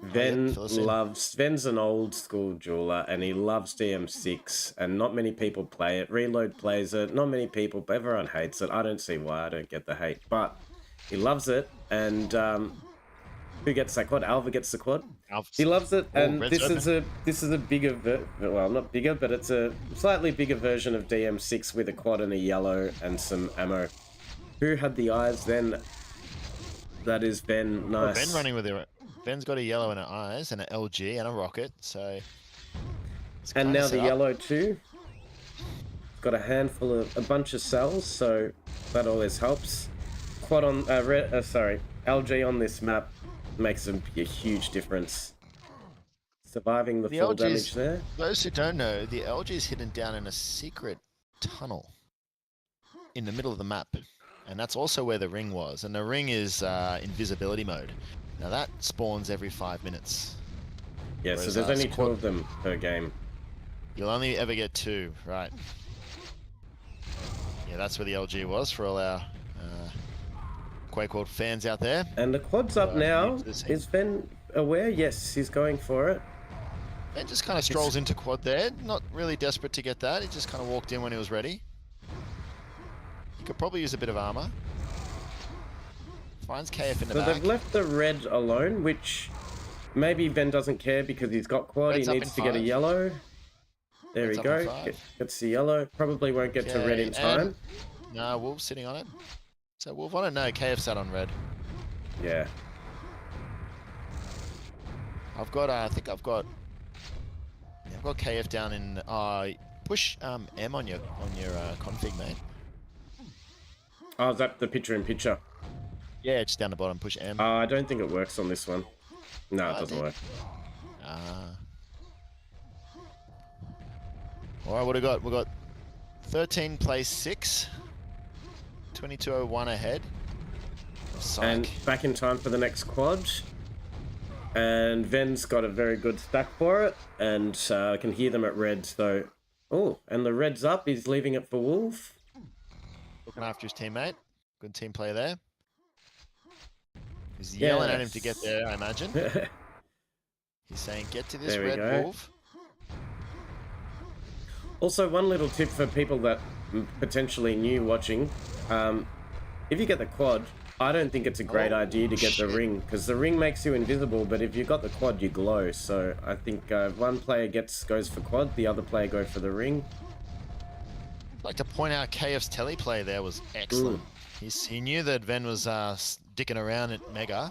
Ven fill us in. Ven's an old school jeweler, and he loves DM6, and not many people play it. Reload plays it, not many people, but everyone hates it. I don't see why. I don't get the hate, but he loves it. And who gets that quad? Alva gets the quad. He loves it, and red's this is a bigger well, not bigger, but it's a slightly bigger version of DM6 with a quad and a yellow and some ammo. Who had the eyes then? That is Ben. Oh, Nice. Ben running with it. Ben's got a yellow in her eyes, and an LG, and a rocket, so... it's And kinda now set the up. yellow too. Got a handful of a bunch of cells, so that always helps. Quad on LG on this map makes a huge difference. Surviving the The full LG's damage there. Those who don't know, the LG is hidden down in a secret tunnel in the middle of the map. And that's also where the ring was. And the ring is invisibility mode. Now that spawns every 5 minutes. Yeah, so Whereas, there's only squad- 2 of them per game. You'll only ever get 2, right? Yeah, that's where the LG was for all our Quake World fans out there. And the quad's up now. new to this Is Ben aware? Yes, he's going for it. Ben just kind of strolls into quad there. Not really desperate to get that. He just kind of walked in when he was ready. He could probably use a bit of armor. Finds KF in the So back. they've left the red alone, which maybe Ben doesn't care because he's got quad. Red's he up needs in to get a 5. yellow. There Red's we up in go. 5. Gets the yellow. Probably won't get to red in Okay, time. and- No, Wolf's sitting on it. So Wolf, I don't know. KF sat on red. Yeah. I've got, I think I've got KF down in, push M on your config, mate. Oh, is that the picture-in-picture? Yeah, just down the bottom, push M. I don't think it works on this one. No, it Oh, doesn't did- work. Alright, what do we got? We got 13 plays 6. 2201 ahead. Psych. And back in time for the next quad. And Ven's got a very good stack for it. And I can hear them at red, so... Oh, and the red's up. He's leaving it for Wolf. Looking after his teammate. Good team play there. He's yelling at him to get there, I imagine. He's saying, get to this There we red go. wolf. Also, one little tip for people that potentially new watching. If you get the quad, I don't think it's a great Oh, idea to get the shit. ring, because the ring makes you invisible, but if you've got the quad, you glow. So I think one player goes for quad, the other player go for the ring. I'd like to point out KF's teleplay there was excellent. He knew that Ven was dicking around at Mega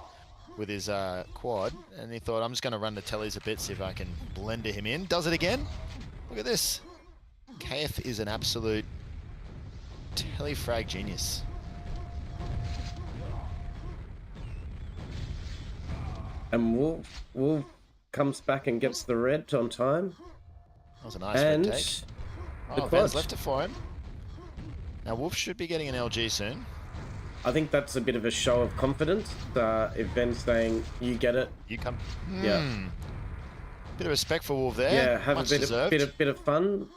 with his quad, and he thought, I'm just going to run the tellies a bit, see if I can blender him in. Does it again. Look at this. KF is an absolute telefrag genius. And Wolf comes back and gets the red on time. That was a nice And red take. the Oh, quad. Ven's left it for him. Now Wolf should be getting an LG soon. I think that's a bit of a show of confidence. If Ben's saying, you get it. You come. Yeah. Bit of respect for Wolf there. Yeah, have Much a deserved. bit of fun.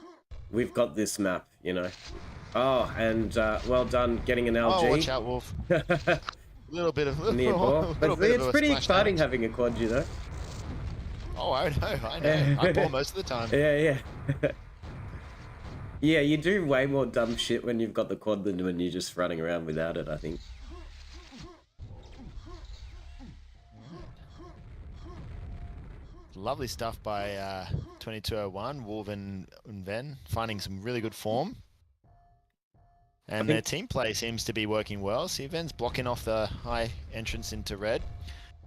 We've got this map, you know. Oh, and well done getting an LG. Oh, watch out, Wolf. Little bit of Near ball. little But bit it's of a pretty splash exciting damage. having a quad, you know. Oh, I know. I ball most of the time. Yeah. Yeah, you do way more dumb shit when you've got the quad than when you're just running around without it, I think. Lovely stuff by 2201, Wolf and Ven, finding some really good form. And their team play seems to be working well. See, Ven's blocking off the high entrance into red,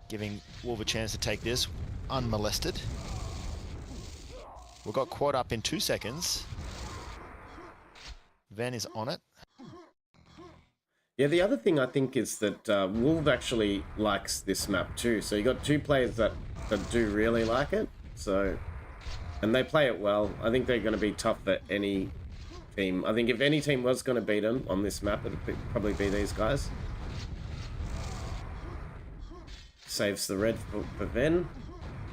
giving Wolf a chance to take this unmolested. We've got quad up in 2 seconds. Ven is on it. Yeah, the other thing I think is that Wolf actually likes this map too. So you got two players that do really like it. So, and they play it well. I think they're going to be tough for any team. I think if any team was going to beat them on this map, it'd probably be these guys. Saves the red for Ven.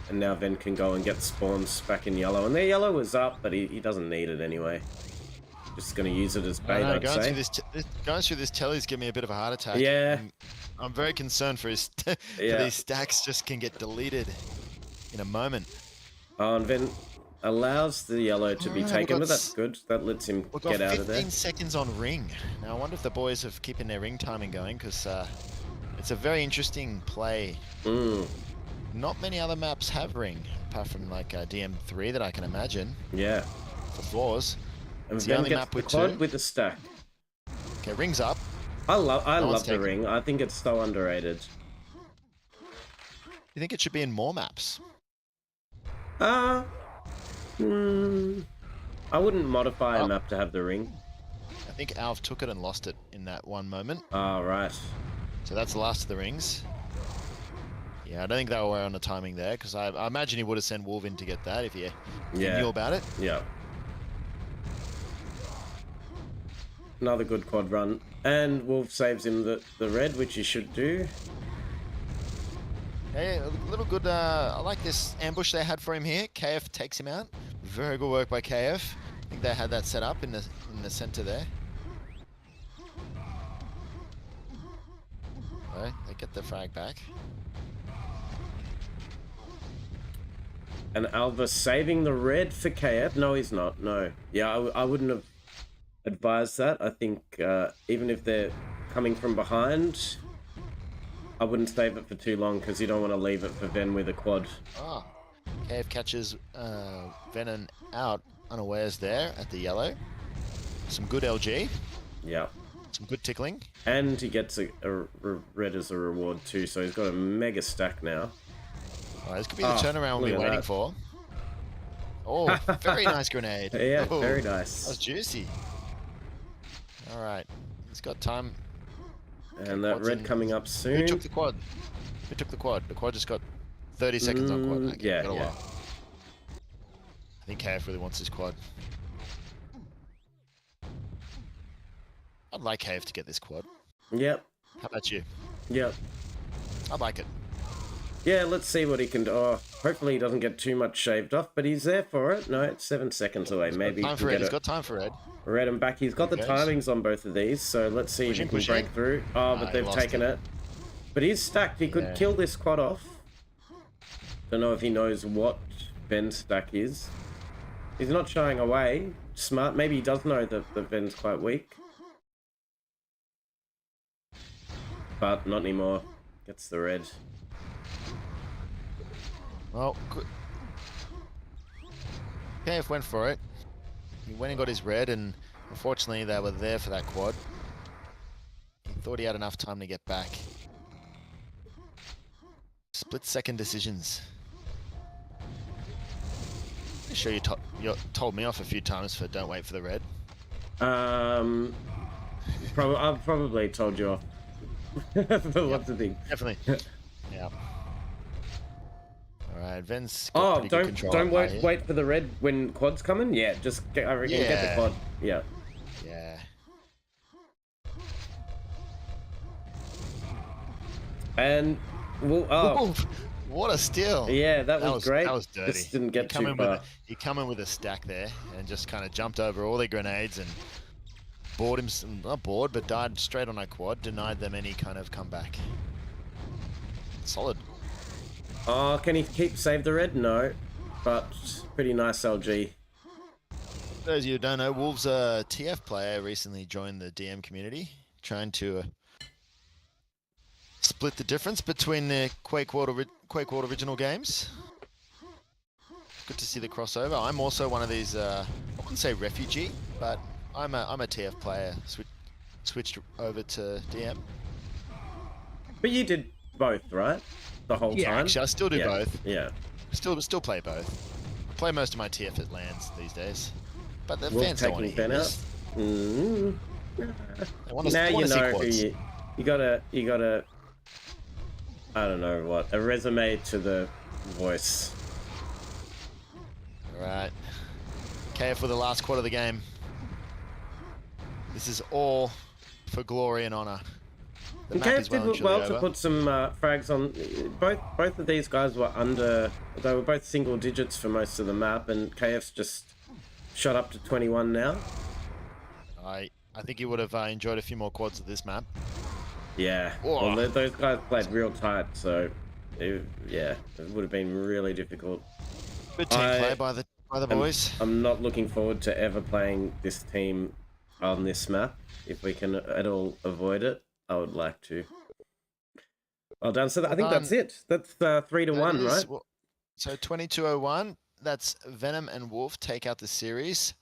And now Ven can go and get spawns back in yellow. And their yellow was up, but he doesn't need it anyway. Just going to use it as bait, I'd going say. through this telly's giving me a bit of a heart attack. Yeah. I'm very concerned for his for these stacks just can get deleted in a moment. Oh, and Ven allows the yellow to be Alright, taken, but that's good. That lets him We've got get out of there. 15 seconds on ring. Now I wonder if the boys have keeping their ring timing going, because it's a very interesting play. Not many other maps have ring, apart from like DM3 that I can imagine. Yeah. For floors. And It's the Ven only gets map the with quad two. with the stack. Okay, ring's up. I one's love the taken. ring. I think it's so underrated. You think it should be in more maps? I wouldn't modify a map to have the ring. I think Alv took it and lost it in that one moment. Ah, right. So that's the last of the rings. Yeah, I don't think they were on the timing there, because I imagine he would have sent Wolf in to get that if he knew about it. Yeah. Another good quad run. And Wolf saves him the red, which he should do. Hey, a little good, I like this ambush they had for him here. KF takes him out. Very good work by KF. I think they had that set up in the center there. Right, they get the frag back. And Alva saving the red for KF. No, he's not. No. Yeah, I wouldn't have advised that. I think even if they're coming from behind, I wouldn't save it for too long, because you don't want to leave it for Ven with a quad. Ah, KF catches Venom out unawares there at the yellow. Some good LG. Yeah. Some good tickling. And he gets a red as a reward too, so he's got a mega stack now. Oh, this could be the turnaround we'll be waiting for. Oh, very nice grenade. Yeah, Oh, very that nice. was juicy. All right, he's got time. And that quad's red in. coming up Who soon. took the quad? Who took the quad? The quad just got 30 seconds on quad. Okay, yeah, got a yeah. while. I think KF really wants his quad. I'd like KF to get this quad. Yep, How about you? yep. I'd like it. Yeah, let's see what he can do. Oh, hopefully he doesn't get too much shaved off, but he's there for it. No, it's 7 seconds away. Maybe he Time can for Red. get He's it. got time for Red. Red and back. He's got the Okay. timings on both of these, so let's see if he can break through. Oh, but he they've lost taken it. But he's stacked. He could kill this quad off. Don't know if he knows what Ven's stack is. He's not shying away. Smart. Maybe he does know that Ven's quite weak. but not anymore. Gets the red. Well, KF went for it. He went and got his red, and unfortunately they were there for that quad. He thought he had enough time to get back. Split-second decisions. I'm sure you told me off a few times for don't wait for the red. I've probably told you off for lots of things. Definitely. Yeah. All right, Ven's got Oh, pretty good control don't up high here. wait for the red when quad's coming. Yeah, just I reckon get Yeah. the quad. Yeah. Yeah. And well, Ooh, what a steal. yeah, that was great. That was dirty. Just didn't get come too in far. he come in with a stack there and just kind of jumped over all their grenades and bored him, not bored, but died straight on a quad, denied them any kind of comeback. Solid. Oh, can he save the red? No, but pretty nice LG. For those of you who don't know, Wolves TF player recently joined the DM community, trying to split the difference between the Quake World original games. Good to see the crossover. I'm also one of these, I wouldn't say refugee, but I'm a TF player. Switched over to DM. But you did both, right? The whole Yeah, time. actually, I still do both. Yeah. Still play both. I play most of my TF at LANs these days, but the Wolf fans don't want to taking hear Ben out. this. They want Now to you see know who quads. you gotta. I don't know what, a resume to the voice. All right, KF for the last quarter of the game. This is all for glory and honor. The And map KF is well did and look well truly to over. put some frags on. Both of these guys were under. They were both single digits for most of the map, and KF's just shot up to 21 now. I think you would have enjoyed a few more quads of this map. Yeah. Oh. Well, those guys played real tight, so it would have been really difficult. Good team play by the boys. I'm not looking forward to ever playing this team on this map. If we can at all avoid it, I would like to. Well done. So I think that's it. That's 3-1, right? Well, so 2201. That's Venom and Wolf take out the series.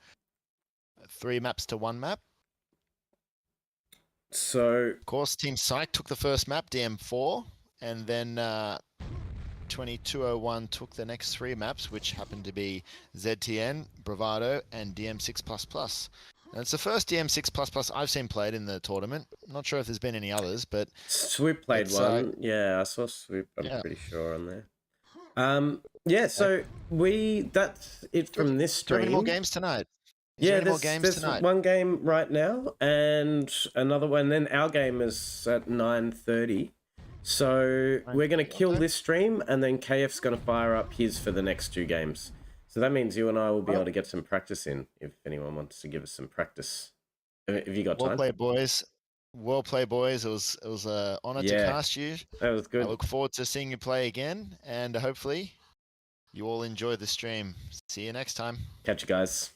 3 maps to 1 map. So Of course, Team Psych took the first map, DM4, and then 2201 took the next 3 maps, which happened to be ZTN, Bravado, and DM6++. And it's the first DM6++ I've seen played in the tournament. I'm not sure if there's been any others, but Swoop played it's, one. Yeah, I saw Swoop. I'm yeah. pretty sure on there. Yeah. So that's it from this do you have stream. any more games tonight? Is there Yeah, any more there's games tonight? one game right now and another one. Then our game is at 9:30. So we're going to kill Okay. this stream, and then KF's going to fire up his for the next 2 games. So that means you and I will be able to get some practice in, if anyone wants to give us some practice. Have you got Well time? played, boys. Well played, boys. It was an honor to Yeah. cast you. That was I good. look forward to seeing you play again, and hopefully you all enjoy the stream. See you next time. Catch you guys.